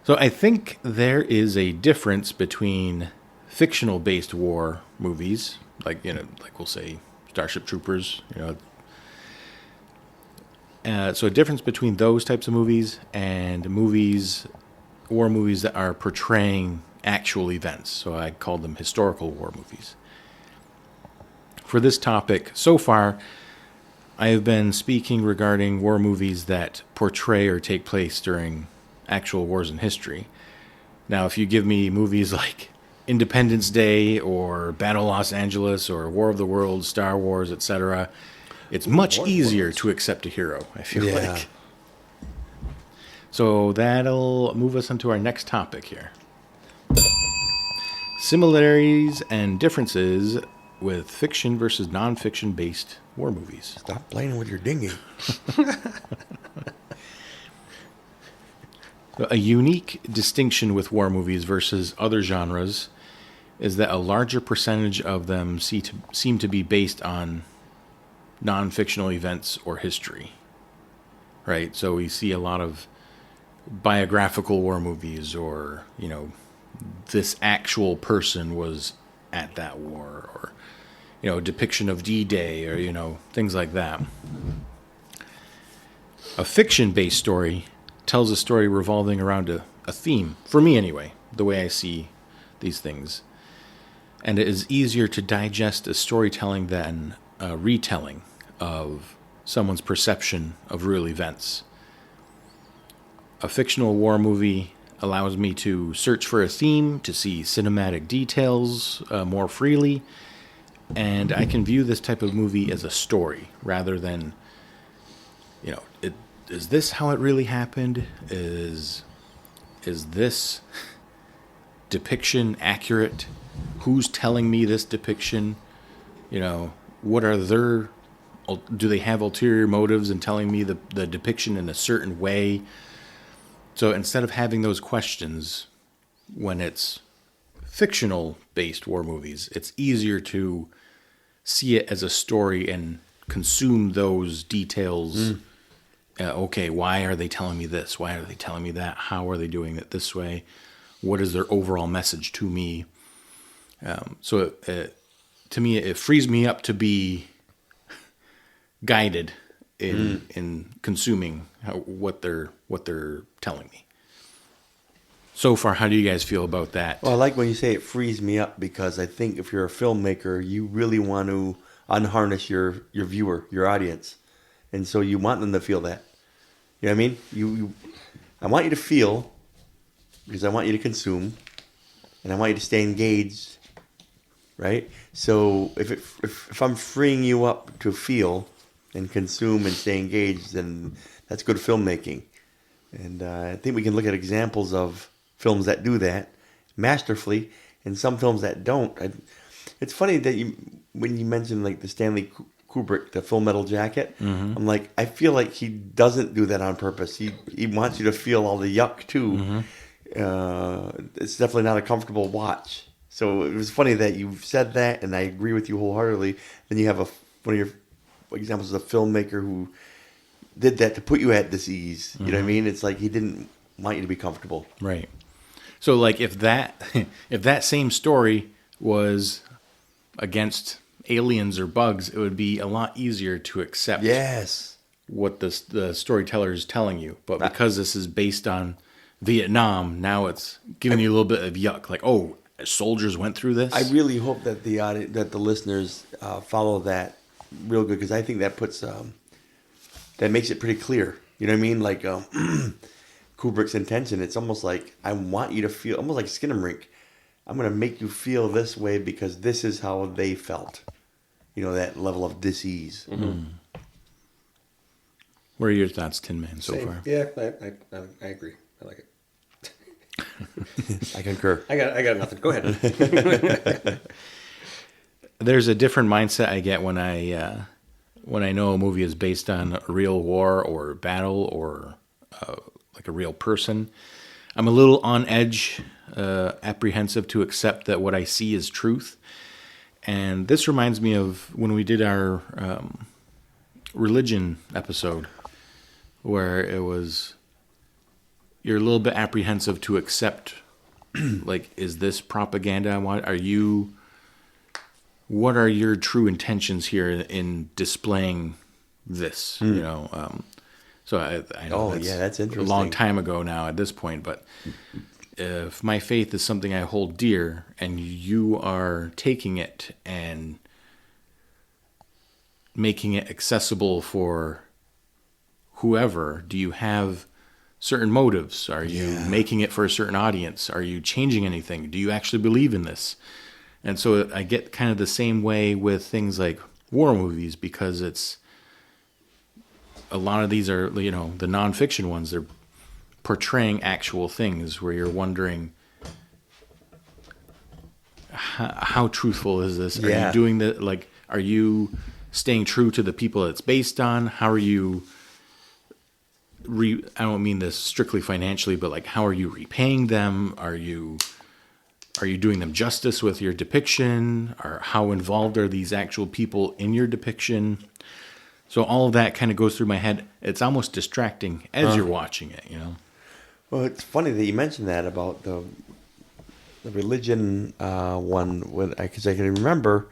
So I think there is a difference between fictional-based war movies, like we'll say Starship Troopers, so a difference between those types of movies and war movies that are portraying actual events. So I call them historical war movies. For this topic, so far, I have been speaking regarding war movies that portray or take place during actual wars in history. Now, if you give me movies like Independence Day or Battle of Los Angeles or War of the Worlds, Star Wars, etc., it's much easier to accept a hero, I feel like. So that'll move us into our next topic here. Similarities and differences with fiction versus nonfiction-based war movies. Stop playing with your dinghy. A unique distinction with war movies versus other genres is that a larger percentage of them seem to be based on non-fictional events or history. Right? So we see a lot of biographical war movies, or, this actual person was at that war, or, depiction of D-Day, or, things like that. A fiction-based story tells a story revolving around a theme, for me anyway, the way I see these things. And it is easier to digest a storytelling than a retelling of someone's perception of real events. A fictional war movie allows me to search for a theme, to see cinematic details more freely, and I can view this type of movie as a story rather than, is this how it really happened? Is this depiction accurate? Who's telling me this depiction? What are do they have ulterior motives in telling me the depiction in a certain way? So instead of having those questions when it's fictional-based war movies, it's easier to see it as a story and consume those details. Okay, why are they telling me this? Why are they telling me that? How are they doing it this way? What is their overall message to me? So to me, it frees me up to be guided in consuming what they're telling me. So far, how do you guys feel about that? Well, I like when you say it frees me up, because I think if you're a filmmaker, you really want to unharness your viewer, your audience. And so you want them to feel that. You know what I mean? I want you to feel, because I want you to consume, and I want you to stay engaged, right? So if I'm freeing you up to feel and consume and stay engaged, then that's good filmmaking. And I think we can look at examples of films that do that masterfully, and some films that don't. It's funny that when you mentioned like the Stanley Kubrick, the Full Metal Jacket, I'm like, I feel like he doesn't do that on purpose. He wants you to feel all the yuck too. It's definitely not a comfortable watch. So it was funny that you said that, and I agree with you wholeheartedly. Then you have one of your examples of a filmmaker who did that to put you at this ease. You know what I mean? It's like he didn't want you to be comfortable. Right. So like if that same story was against aliens or bugs, it would be a lot easier to accept what the storyteller is telling you. But because this is based on Vietnam, now it's giving you a little bit of yuck. Like, oh, soldiers went through this? I really hope that the listeners follow that real good, because I think that puts that makes it pretty clear. You know what I mean? Like Kubrick's intention. It's almost like I want you to feel, almost like Skinamarink. I'm going to make you feel this way because this is how they felt. That level of dis-ease. What are your thoughts, Tin Man, so far? Yeah, I agree. I like it. I concur. I got nothing. Go ahead. There's a different mindset I get when I know a movie is based on a real war or battle or like a real person. I'm a little on edge, apprehensive to accept that what I see is truth. And this reminds me of when we did our religion episode, where it was, you're a little bit apprehensive to accept, like, is this propaganda? What are your true intentions here in displaying this? So I know that's interesting. A long time ago now at this point, but if my faith is something I hold dear and you are taking it and making it accessible for whoever, do you have certain motives? Are you making it for a certain audience? Are you changing anything? Do you actually believe in this? And so I get kind of the same way with things like war movies, because it's a lot of these are, the nonfiction ones, they're portraying actual things where you're wondering, how truthful is this? Are you doing the, like, are you staying true to the people it's based on? How are you, I don't mean this strictly financially, but like, how are you repaying them? Are you doing them justice with your depiction? Or how involved are these actual people in your depiction? So all of that kind of goes through my head. It's almost distracting as you're watching it, Well, it's funny that you mentioned that about the religion one, because I can remember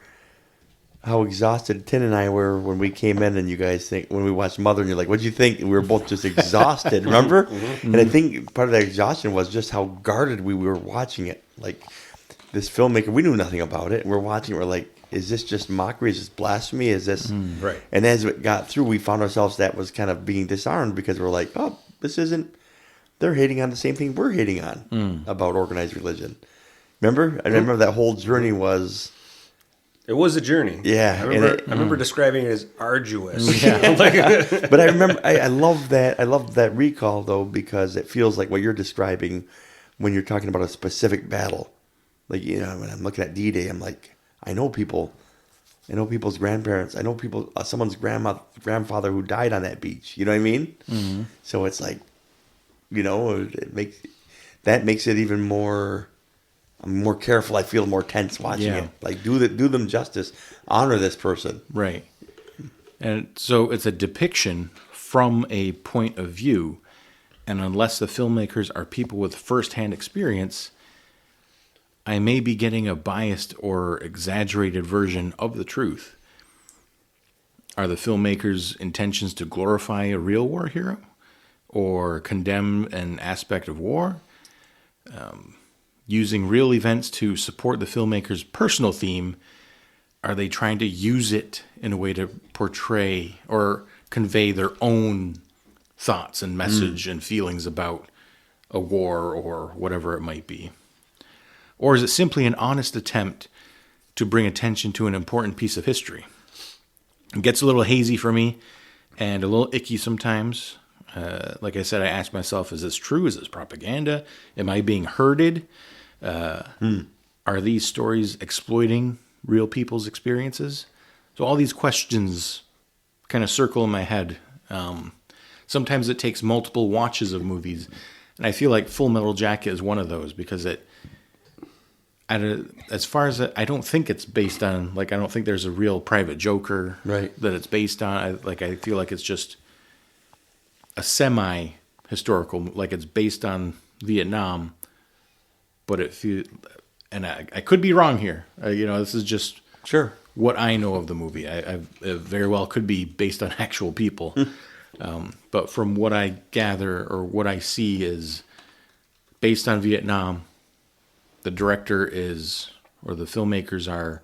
how exhausted Tin and I were when we came in, and you guys when we watched Mother, and you're like, "What'd you think?" And we were both just exhausted. Remember? And I think part of that exhaustion was just how guarded we were watching it. Like this filmmaker, we knew nothing about it. We're watching it. We're like, "Is this just mockery? Is this blasphemy? Is this?" Right. And as it got through, we found ourselves that was kind of being disarmed because we're like, "Oh, this isn't." They're hating on the same thing we're hating on about organized religion. Remember? I remember that whole journey was. It was a journey. Yeah, I remember describing it as arduous. But I remember, I love that. I love that recall though, because it feels like what you're describing when you're talking about a specific battle. Like, you know, when I'm looking at D-Day, I'm like, I know people. I know people's grandparents. I know people. Someone's grandfather who died on that beach. You know what I mean? Mm-hmm. So it's like, you know, that makes it even more. I'm more careful. I feel more tense watching it. Like, do them justice. Honor this person. Right. And so it's a depiction from a point of view. And unless the filmmakers are people with firsthand experience, I may be getting a biased or exaggerated version of the truth. Are the filmmakers' intentions to glorify a real war hero or condemn an aspect of war? Using real events to support the filmmaker's personal theme, are they trying to use it in a way to portray or convey their own thoughts and message and feelings about a war or whatever it might be? Or is it simply an honest attempt to bring attention to an important piece of history? It gets a little hazy for me and a little icky sometimes. Like I said, I ask myself, is this true? Is this propaganda? Am I being herded? Are these stories exploiting real people's experiences? So all these questions kind of circle in my head. Sometimes it takes multiple watches of movies, and I feel like Full Metal Jacket is one of those because as far as I don't think it's based on, like, I don't think there's a real private joker that it's based on. I feel like it's just a semi-historical, like it's based on Vietnam, but and I could be wrong here. This is just what I know of the movie. It very well could be based on actual people. But from what I gather or what I see is based on Vietnam. The director or the filmmakers are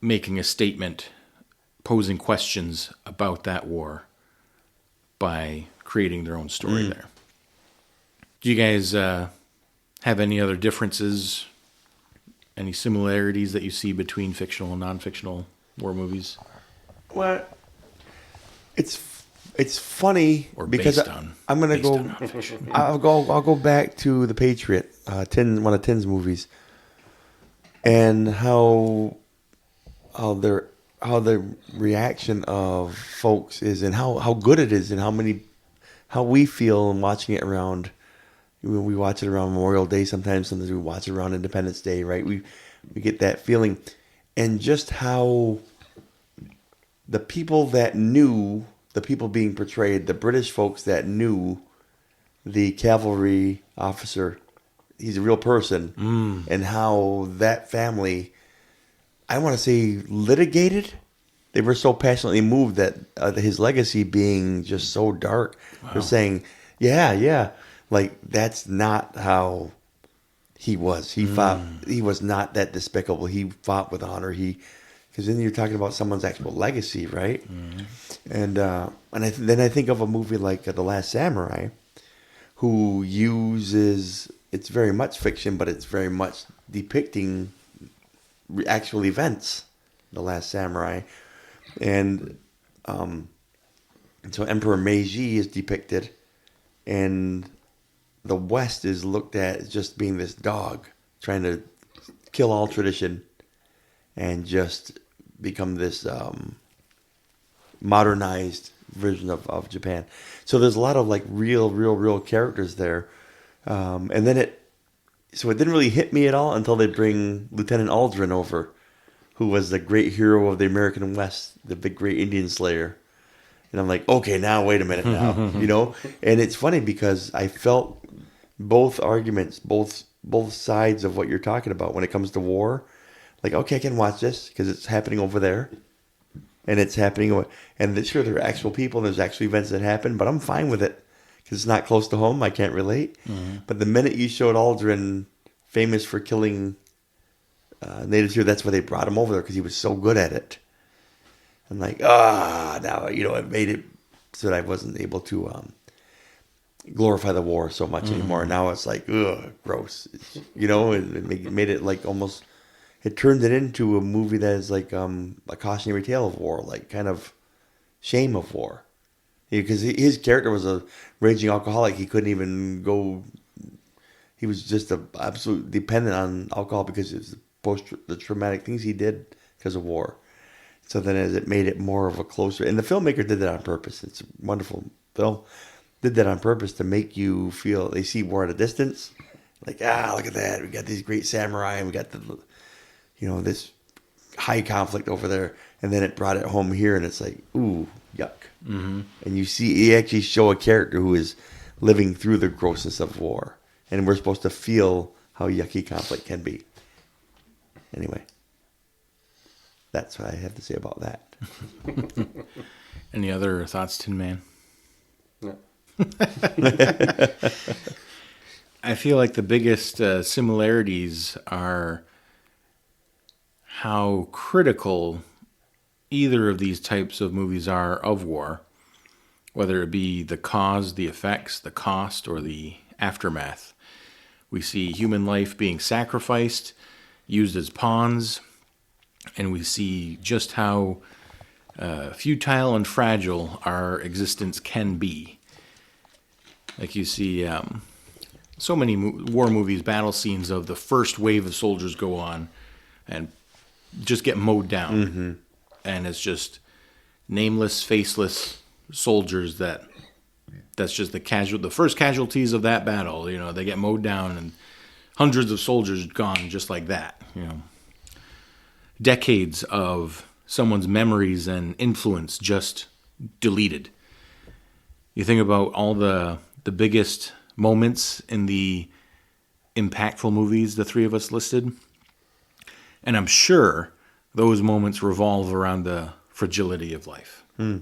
making a statement, posing questions about that war by creating their own story there. Do you guys have any other differences, any similarities that you see between fictional and non-fictional war movies? Well, it's funny Or because based on, I'm going to go. non-fiction. I'll go back to the Patriot, one of Tin's movies, and how the reaction of folks is, and how good it is, and how we feel in watching it around. We watch it around Memorial Day sometimes we watch it around Independence Day, right? We get that feeling, and just how the people that knew the people being portrayed, the British folks that knew the cavalry officer, he's a real person, and how that family, I want to say, litigated. They were so passionately moved that his legacy being just so dark. Wow. They're saying, yeah, like that's not how he was. He fought. He was not that despicable. He fought with honor. Because then you're talking about someone's actual legacy, right? And then I think of a movie like The Last Samurai, who uses, it's very much fiction, but it's very much depicting actual events. The Last Samurai, and so Emperor Meiji is depicted, and the West is looked at as just being this dog trying to kill all tradition and just become this modernized version of Japan. So there's a lot of like real characters there. And then it didn't really hit me at all until they bring Lieutenant Aldrin over, who was the great hero of the American West, the big great Indian slayer. And I'm like, okay, now wait a minute now, you know? And it's funny because I felt both arguments, both sides of what you're talking about when it comes to war. Like, okay, I can watch this because it's happening over there. And it's happening, and sure, there are actual people, and there's actual events that happen, but I'm fine with it because it's not close to home. I can't relate. Mm-hmm. But the minute you showed Aldrin famous for killing natives here, that's why they brought him over there, because he was so good at it. I'm like, now, you know, it made it so that I wasn't able to glorify the war so much anymore. Now it's like, ugh, gross. You know, it made it like almost... It turned it into a movie that is like a cautionary tale of war, like kind of shame of war. Because his character was a raging alcoholic. He couldn't even go... He was just absolute dependent on alcohol because it was the traumatic things he did because of war. So then as it made it more of a closer... And the filmmaker did that on purpose. It's a wonderful film. Did that on purpose to make you feel... They see war at a distance. Like, look at that. We got these great samurai and we got the... You know, this high conflict over there. And then it brought it home here, and it's like, ooh, yuck. Mm-hmm. And you actually show a character who is living through the grossness of war. And we're supposed to feel how yucky conflict can be. Anyway, that's what I have to say about that. Any other thoughts, Tin Man? No. I feel like the biggest similarities are how critical either of these types of movies are of war, whether it be the cause, the effects, the cost, or the aftermath. We see human life being sacrificed, used as pawns, and we see just how futile and fragile our existence can be. Like you see so many war movies, battle scenes of the first wave of soldiers go on and just get mowed down. Mm-hmm. And it's just nameless, faceless soldiers that's just the first casualties of that battle. You know, they get mowed down and hundreds of soldiers gone just like that. You know, decades of someone's memories and influence just deleted. You think about all the biggest moments in the impactful movies the three of us listed, and I'm sure those moments revolve around the fragility of life. Hmm.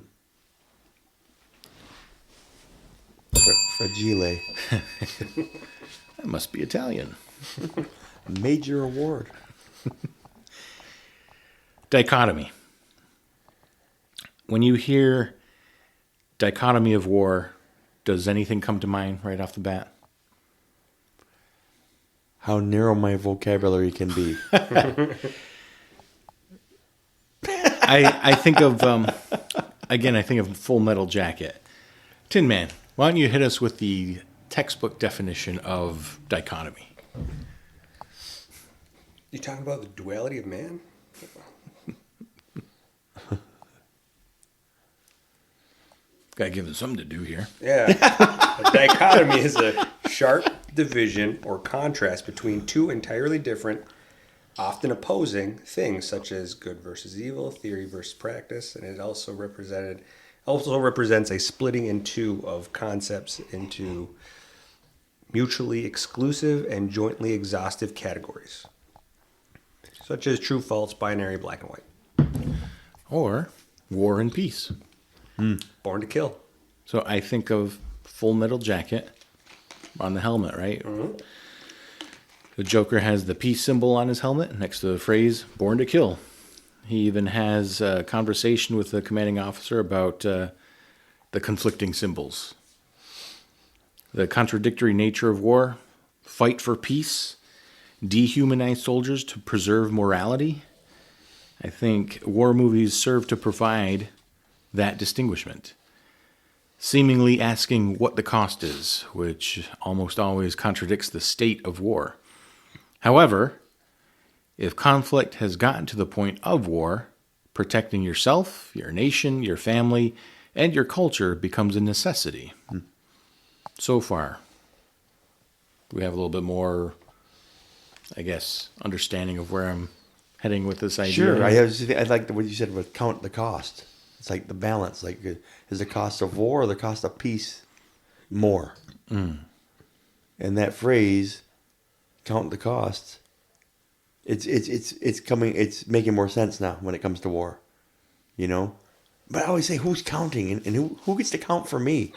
Fragile. That must be Italian. Major award. Dichotomy. When you hear dichotomy of war, does anything come to mind right off the bat? How narrow my vocabulary can be. I think of, I think of Full Metal Jacket. Tin Man, why don't you hit us with the textbook definition of dichotomy? You talking about the duality of man? Gotta give them something to do here. Yeah. A dichotomy is a sharp division or contrast between two entirely different, often opposing things, such as good versus evil, theory versus practice, and it also represents a splitting in two of concepts into mutually exclusive and jointly exhaustive categories, such as true, false, binary, black and white. Or war and peace. Born to kill. So I think of Full Metal Jacket on the helmet, right? Mm-hmm. The Joker has the peace symbol on his helmet next to the phrase, born to kill. He even has a conversation with the commanding officer about the conflicting symbols. The contradictory nature of war, fight for peace, dehumanize soldiers to preserve morality. I think war movies serve to provide that distinguishment, seemingly asking what the cost is, which almost always contradicts the state of war. However, if conflict has gotten to the point of war, protecting yourself, your nation, your family, and your culture becomes a necessity. So far, we have a little bit more, I guess, understanding of where I'm heading with this idea. Sure, I like what you said with count the cost. It's like the balance. Like, is the cost of war or the cost of peace more? And that phrase, count the costs, it's making more sense now when it comes to war, you know. But I always say, who's counting, and who gets to count for me?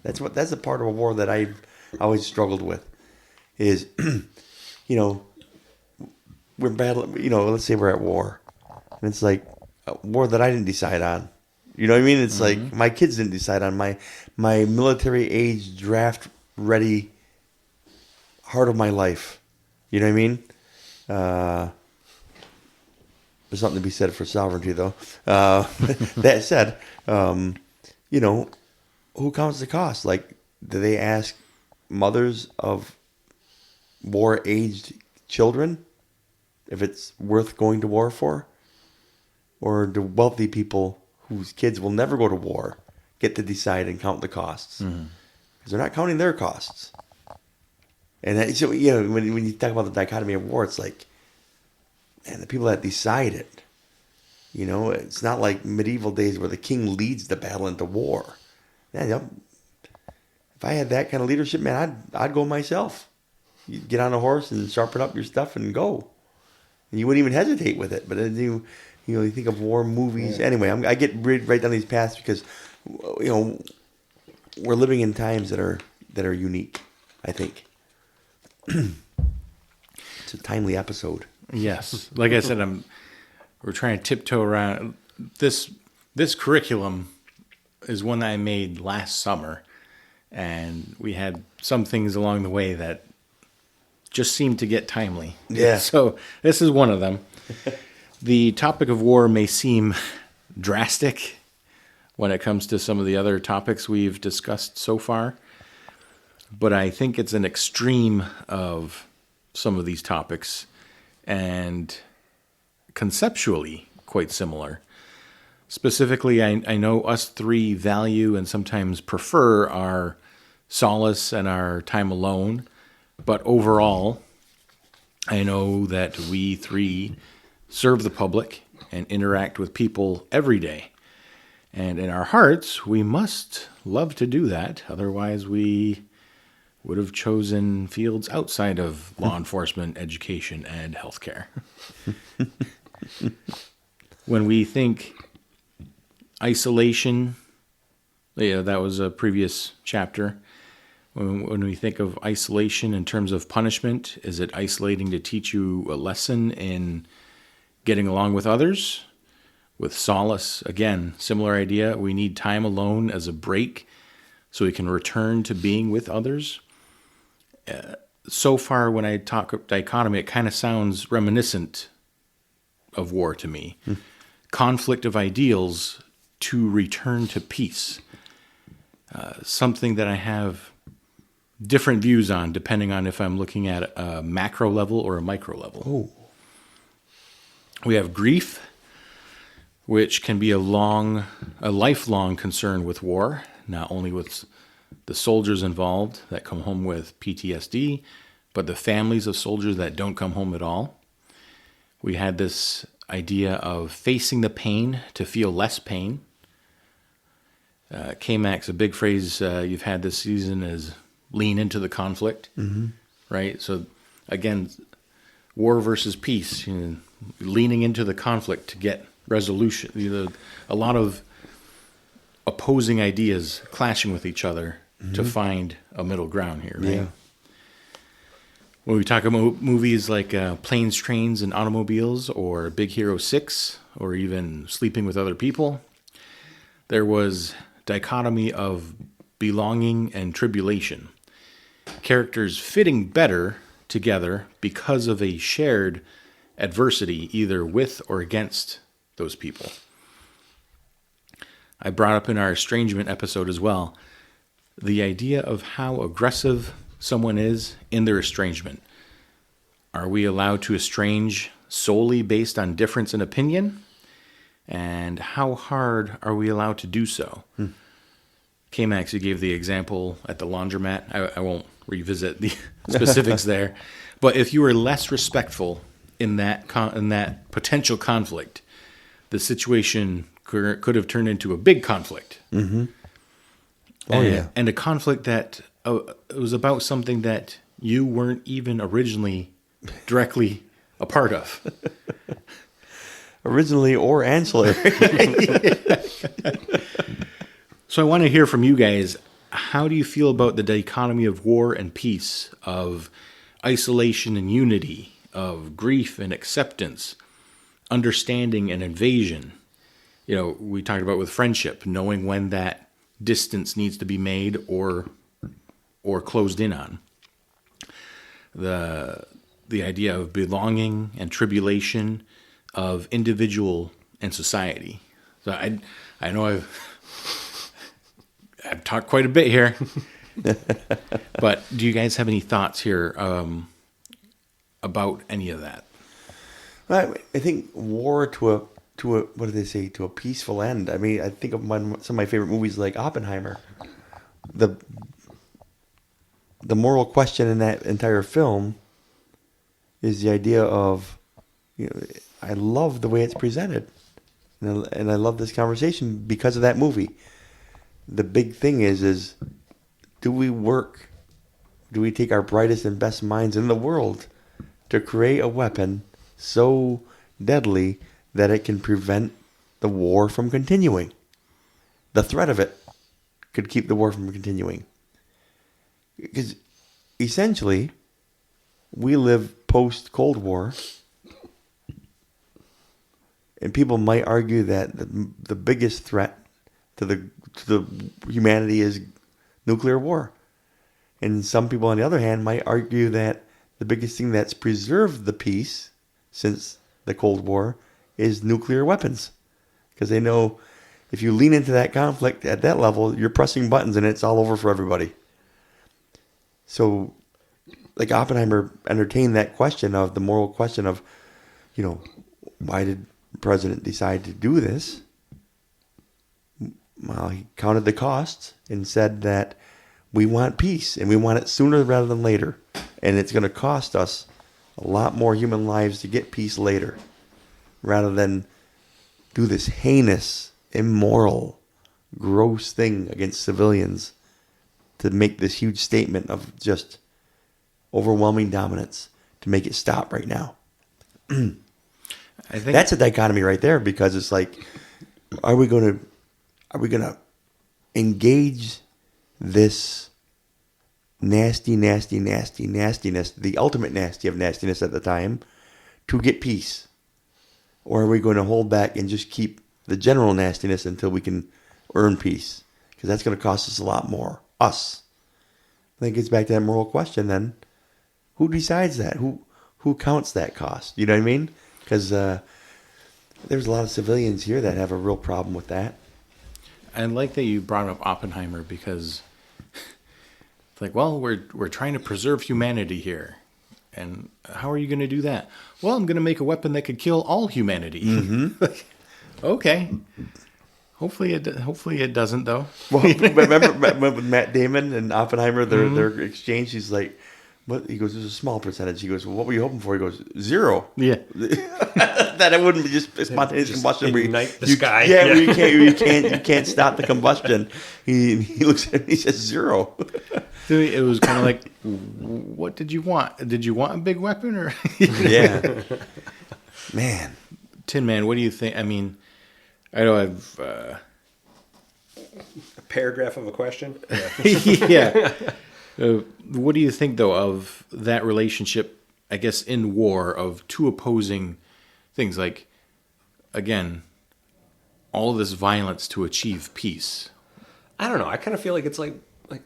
That's a part of a war that I've always struggled with. Is, you know, we're battling. You know, let's say we're at war, and it's like a war that I didn't decide on. You know what I mean? It's like my kids didn't decide on my military age draft ready heart of my life. You know what I mean? There's something to be said for sovereignty, though. That said, you know, who counts the cost? Like, do they ask mothers of war-aged children if it's worth going to war for? Or do wealthy people whose kids will never go to war get to decide and count the costs? Because they're not counting their costs. And so, you know, when you talk about the dichotomy of war, it's like, man, the people that decide it, you know, it's not like medieval days where the king leads the battle into war. Man, you know, if I had that kind of leadership, man, I'd go myself. You get on a horse and sharpen up your stuff and go. And you wouldn't even hesitate with it. But then you think of war movies. Yeah. Anyway, I get right down these paths because, you know, we're living in times that are unique, I think. It's a timely episode. Yes. Like I said, we're trying to tiptoe around. This curriculum is one that I made last summer, and we had some things along the way that just seemed to get timely. Yeah. So this is one of them. The topic of war may seem drastic when it comes to some of the other topics we've discussed so far, but I think it's an extreme of some of these topics and conceptually quite similar. Specifically, I know us three value and sometimes prefer our solace and our time alone, but overall, I know that we three serve the public and interact with people every day. And in our hearts, we must love to do that. Otherwise, we would have chosen fields outside of law enforcement, education, and healthcare. When we think isolation, yeah, that was a previous chapter. When we think of isolation in terms of punishment, is it isolating to teach you a lesson in getting along with others? With solace, again, similar idea. We need time alone as a break so we can return to being with others. So far, when I talk dichotomy, it kind of sounds reminiscent of war to me. Conflict of ideals to return to peace. Something that I have different views on depending on if I'm looking at a macro level or a micro level. Oh. We have grief, which can be a lifelong concern with war, not only with the soldiers involved that come home with PTSD, but the families of soldiers that don't come home at all. We had this idea of facing the pain to feel less pain. K-Max, a big phrase you've had this season is lean into the conflict, right? So again, war versus peace, leaning into the conflict to get resolution. A lot of opposing ideas clashing with each other to find a middle ground here, right? Yeah. When we talk about movies like Planes, Trains, and Automobiles, or Big Hero 6, or even Sleeping with Other People, there was dichotomy of belonging and tribulation. Characters fitting better together because of a shared adversity, either with or against those people. I brought up in our estrangement episode as well the idea of how aggressive someone is in their estrangement. Are we allowed to estrange solely based on difference in opinion? And how hard are we allowed to do so? K-Max, you gave the example at the laundromat. I won't revisit the specifics there. But if you were less respectful in that potential conflict, the situation could have turned into a big conflict. Mm-hmm. Oh, yeah. And a conflict that it was about something that you weren't even originally directly a part of. Originally or ancillary. So I want to hear from you guys. How do you feel about the dichotomy of war and peace, of isolation and unity, of grief and acceptance, understanding and invasion? You know, we talked about with friendship, knowing when that distance needs to be made or closed in on. The idea of belonging and tribulation, of individual and society. So I know I've talked quite a bit here, but do you guys have any thoughts here about any of that? I think war to a what do they say, to a peaceful end. I mean, I think of some of my favorite movies like Oppenheimer. The moral question in that entire film is the idea of, you know, I love the way it's presented, and I love this conversation because of that movie. The big thing is do we take our brightest and best minds in the world to create a weapon so deadly that it can prevent the war from continuing? The threat of it could keep the war from continuing. Because essentially, we live post-Cold War, and people might argue that the biggest threat to the humanity is nuclear war. And some people, on the other hand, might argue that the biggest thing that's preserved the peace since the Cold War is nuclear weapons. Because they know if you lean into that conflict at that level, you're pressing buttons and it's all over for everybody. So, like Oppenheimer entertained that question of the moral question of, you know, why did the president decide to do this? Well, he counted the costs and said that we want peace and we want it sooner rather than later. And it's going to cost us a lot more human lives to get peace later, rather than do this heinous, immoral, gross thing against civilians to make this huge statement of just overwhelming dominance to make it stop right now. I think that's a dichotomy right there, because it's like, are we going to engage this nastiness, the ultimate nasty of nastiness at the time, to get peace? Or are we going to hold back and just keep the general nastiness until we can earn peace? Because that's going to cost us a lot more. Us. I think it gets back to that moral question then. Who decides that? Who counts that cost? You know what I mean? Because there's a lot of civilians here that have a real problem with that. I like that you brought up Oppenheimer, because it's like, well, we're trying to preserve humanity here. And how are you going to do that? Well, I'm going to make a weapon that could kill all humanity. Mm-hmm. Okay. Hopefully it doesn't, though. Well, remember with Matt Damon and Oppenheimer, their exchange, he's like, what? He goes, there's a small percentage. He goes, well, what were you hoping for? He goes, 0. Yeah. That it wouldn't be just spontaneous combustion. Ignite the sky. Yeah, you can't stop the combustion. He looks at it and he says 0. It was kind of like, what did you want? Did you want a big weapon? Or Yeah. Man. Tin Man, what do you think? I mean, I know I've... A paragraph of a question? Yeah. What do you think, though, of that relationship, I guess, in war, of two opposing things? Like, again, all this violence to achieve peace. I don't know. I kind of feel like it's like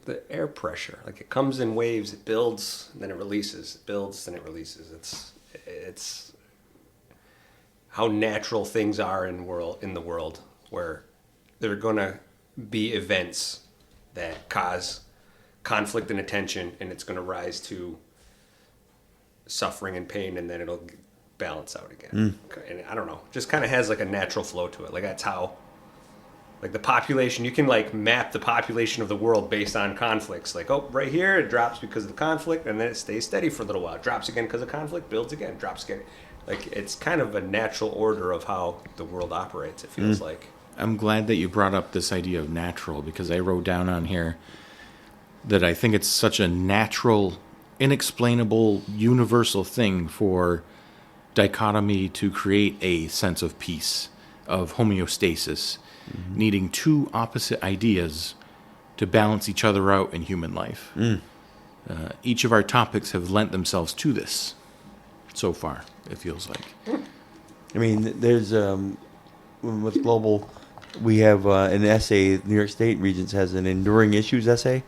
the air pressure. Like, it comes in waves, it builds, then it releases. It builds, then it releases. It's how natural things are in the world, where there are going to be events that cause conflict and attention, and it's going to rise to suffering and pain, and then it'll balance out again. And I don't know, just kind of has like a natural flow to it. Like, that's how, like, the population, you can like map the population of the world based on conflicts. Like, oh, right here it drops because of the conflict, and then it stays steady for a little while. It drops again because of conflict, builds again, drops again. Like, it's kind of a natural order of how the world operates, it feels like. I'm glad that you brought up this idea of natural, because I wrote down on here that I think it's such a natural, inexplainable, universal thing for dichotomy to create a sense of peace, of homeostasis, needing two opposite ideas to balance each other out in human life. Each of our topics have lent themselves to this so far, it feels like. I mean, there's with global, we have an essay. New York State Regents has an enduring issues essay,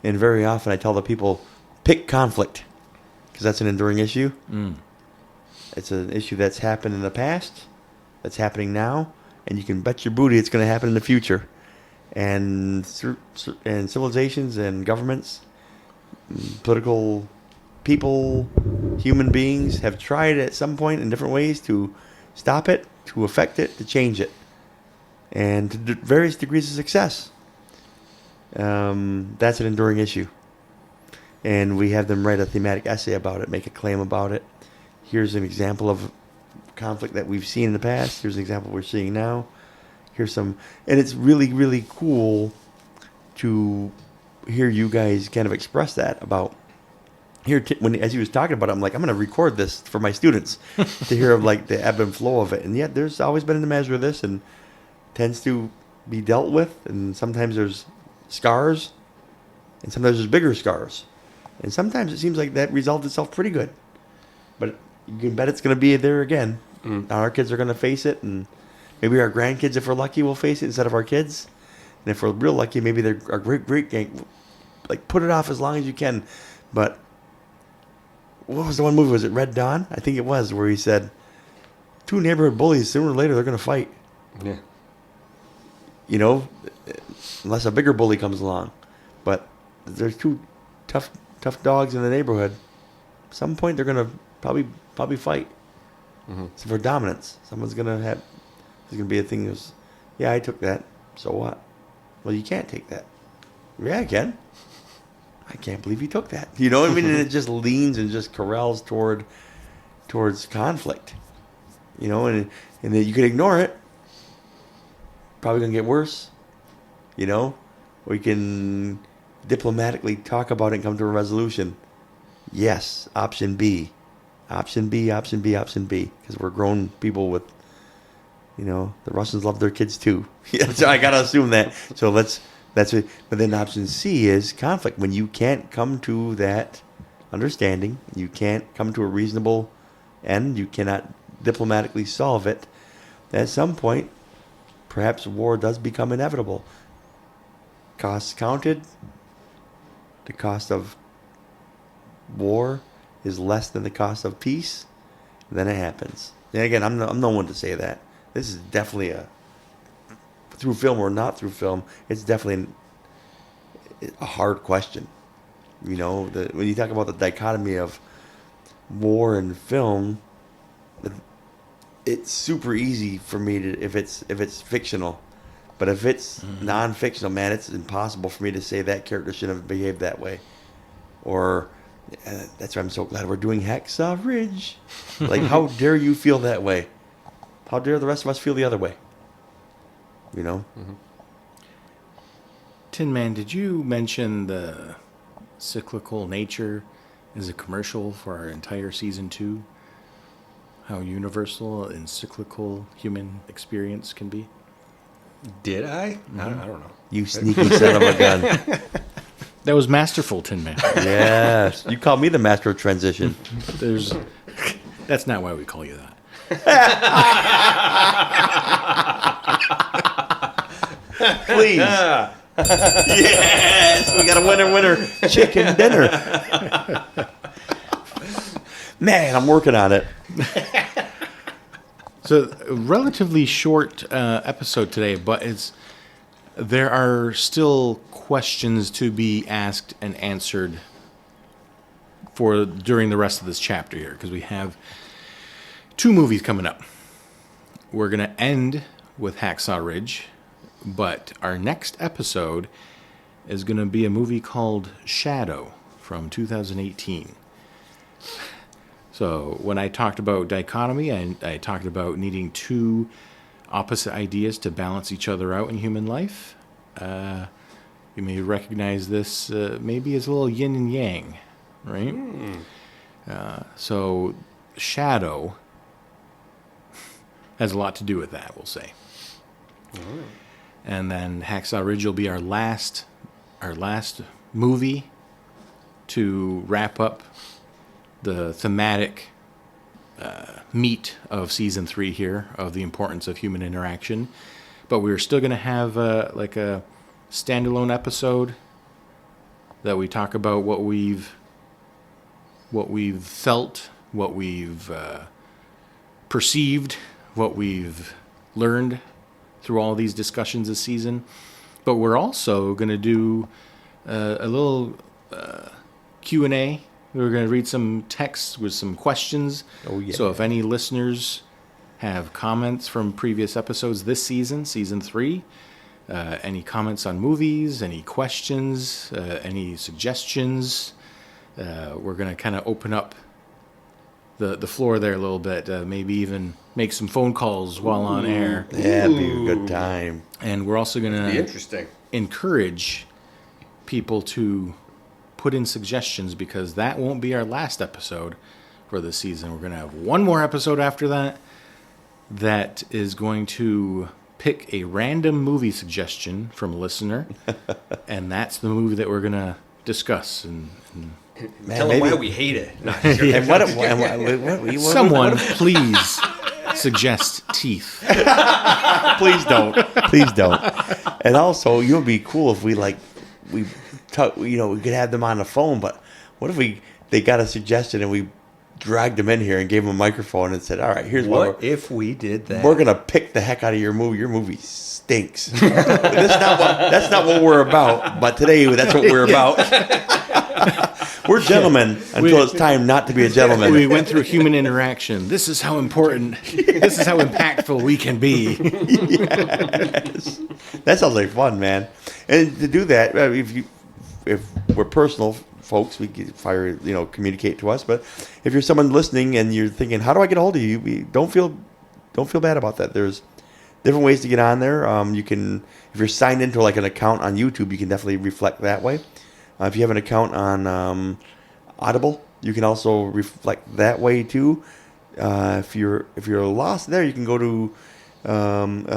and very often I tell the people, pick conflict, because that's an enduring issue. It's an issue that's happened in the past, that's happening now, and you can bet your booty it's going to happen in the future. And civilizations and governments, political people, human beings have tried at some point in different ways to stop it, to affect it, to change it, and to various degrees of success. That's an enduring issue. And we have them write a thematic essay about it, make a claim about it. Here's an example of conflict that we've seen in the past. Here's an example we're seeing now. Here's some, and it's really, really cool to hear you guys kind of express that about here. When as he was talking about it, I'm like, I'm going to record this for my students to hear of like the ebb and flow of it. And yet, there's always been a measure of this, and tends to be dealt with. And sometimes there's scars, and sometimes there's bigger scars, and sometimes it seems like that resolved itself pretty good. But you can bet it's going to be there again. Our kids are going to face it, and maybe our grandkids, if we're lucky, will face it instead of our kids. And if we're real lucky, maybe our great gang, like, put it off as long as you can. But what was the one movie? Was it Red Dawn? I think it was, where he said, two neighborhood bullies, sooner or later, they're going to fight. Yeah. You know, unless a bigger bully comes along. But there's two tough dogs in the neighborhood. At some point, they're going to probably fight. So for dominance, someone's going to have, there's going to be a thing that's, yeah, I took that. So what? Well, you can't take that. Yeah, I can. I can't believe you took that. You know what I mean? And it just leans and just corrals towards conflict. You know, and then you can ignore it. Probably going to get worse. You know? Or you can diplomatically talk about it and come to a resolution. Yes, option B. Option B, option B, option B. Because we're grown people with, you know, the Russians love their kids too. So I got to assume that. So that's it. But then option C is conflict. When you can't come to that understanding, you can't come to a reasonable end, you cannot diplomatically solve it, at some point, perhaps war does become inevitable. Costs counted, the cost of war is less than the cost of peace, then it happens. And again, I'm no one to say that. This is definitely through film or not through film, it's definitely a hard question. You know, when you talk about the dichotomy of war and film, it's super easy for me to, if it's fictional. But if it's non-fictional, man, it's impossible for me to say that character shouldn't have behaved that way. Or that's why I'm so glad we're doing Hacksaw Ridge. Like, how dare you feel that way? How dare the rest of us feel the other way? You know? Tin Man, did you mention the cyclical nature as a commercial for our entire season 2? How universal and cyclical human experience can be? Did I? I don't know. You sneaky son of a gun. That was masterful, Tin Man. Yes. You call me the master of transition. That's not why we call you that. Please. Yes. We got a winner chicken dinner. Man, I'm working on it. So, a relatively short episode today, but there are still questions to be asked and answered during the rest of this chapter here, because we have 2 movies coming up. We're going to end with Hacksaw Ridge, but our next episode is going to be a movie called Shadow from 2018. So when I talked about dichotomy, I talked about needing 2 opposite ideas to balance each other out in human life. You may recognize this maybe as a little yin and yang, right? So shadow has a lot to do with that, we'll say. And then Hacksaw Ridge will be our last movie to wrap up the thematic meat of season 3 here of the importance of human interaction. But we're still going to have like a standalone episode that we talk about what we've felt, what we've perceived, what we've learned through all these discussions this season. But we're also going to do a little Q&A. We're going to read some texts with some questions. Oh, yeah. So if any listeners have comments from previous episodes this season, season 3, any comments on movies, any questions, any suggestions, we're going to kind of open up the floor there a little bit, maybe even make some phone calls while on air. Yeah, it'd be a good time. And we're also going Be to interesting. encourage people to put in suggestions, because that won't be our last episode for this season. We're going to have one more episode after that is going to pick a random movie suggestion from a listener, and that's the movie that we're going to discuss. And Man, Tell them maybe- why we hate it. No, And someone please suggest teeth. please don't. And also, it would be cool if we could have them on the phone. But what if they got a suggestion and we dragged them in here and gave them a microphone and said, "All right, here's what if we did that? we're gonna pick the heck out of your movie. Your movie stinks." That's not what we're about. But today, that's what we're about. We're gentlemen until it's time not to be a gentleman. We went through human interaction. This is how important, this is how impactful we can be. Yes. That sounds like fun, man. And to do that, if we're personal folks, we can communicate to us. But if you're someone listening and you're thinking, how do I get a hold of you? Don't feel bad about that. There's different ways to get on there. You can, if you're signed into like an account on YouTube, you can definitely reflect that way. If you have an account on Audible, you can also reflect that way too. If you're lost there, you can go to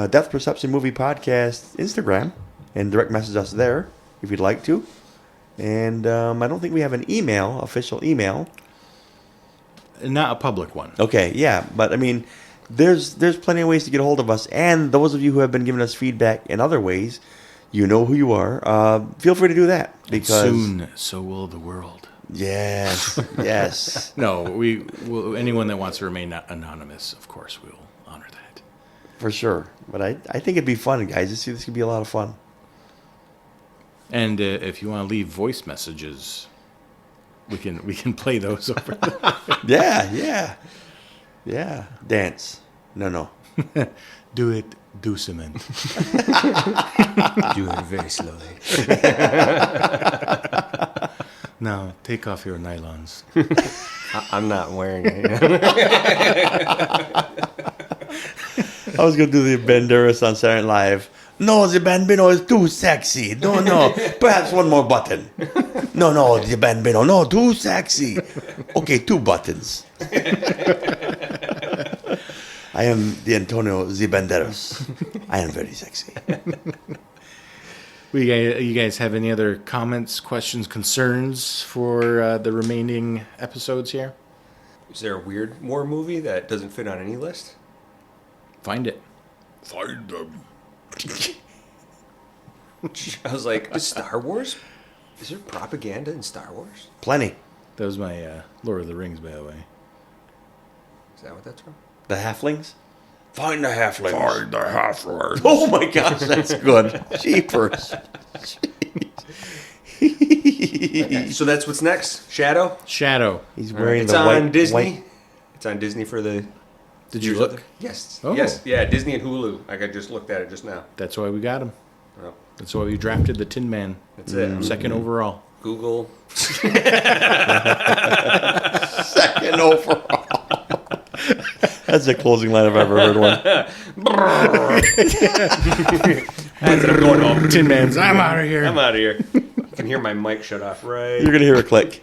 Depth Perception Movie Podcast Instagram and direct message us there if you'd like to. And I don't think we have an official email. Not a public one. Okay, yeah, but I mean, there's plenty of ways to get a hold of us. And those of you who have been giving us feedback in other ways, you know who you are. Feel free to do that, because soon, so will the world. Yes, yes. No, anyone that wants to remain anonymous, of course, we'll honor that. For sure. But I think it'd be fun, guys. This could be a lot of fun. And if you want to leave voice messages, we can play those over there. Yeah. Dance. No. Do it, do cement. Do it very slowly. Now, take off your nylons. I'm not wearing it. I was going to do the Banderas on Saturday Night Live. No, the Bambino is too sexy. No. Perhaps one more button. No, the Bambino. No, too sexy. Okay, 2 buttons. I am the Antonio the Banderas. I am very sexy. You guys have any other comments, questions, concerns for the remaining episodes here? Is there a weird war movie that doesn't fit on any list? Find it. Find them. I was like, Star Wars? Is there propaganda in Star Wars? Plenty. That was my Lord of the Rings, by the way. Is that what that's from? The halflings? Find the halflings. Find the halflings. Oh my gosh, that's good. Jeepers. So that's what's next? Shadow? Shadow. He's wearing It's the on white Disney. white- It's on Disney for the... Did you look? Yes. Oh. Yes. Yeah, Disney and Hulu. I just looked at it just now. That's why we got him. Oh, That's why we drafted the Tin Man. that's it. Second overall. Google. second overall. That's the closing line if I've ever heard one. As I'm going home. Tin Man's, I'm out of here. I'm out of here. I can hear my mic shut off right. You're gonna hear a click.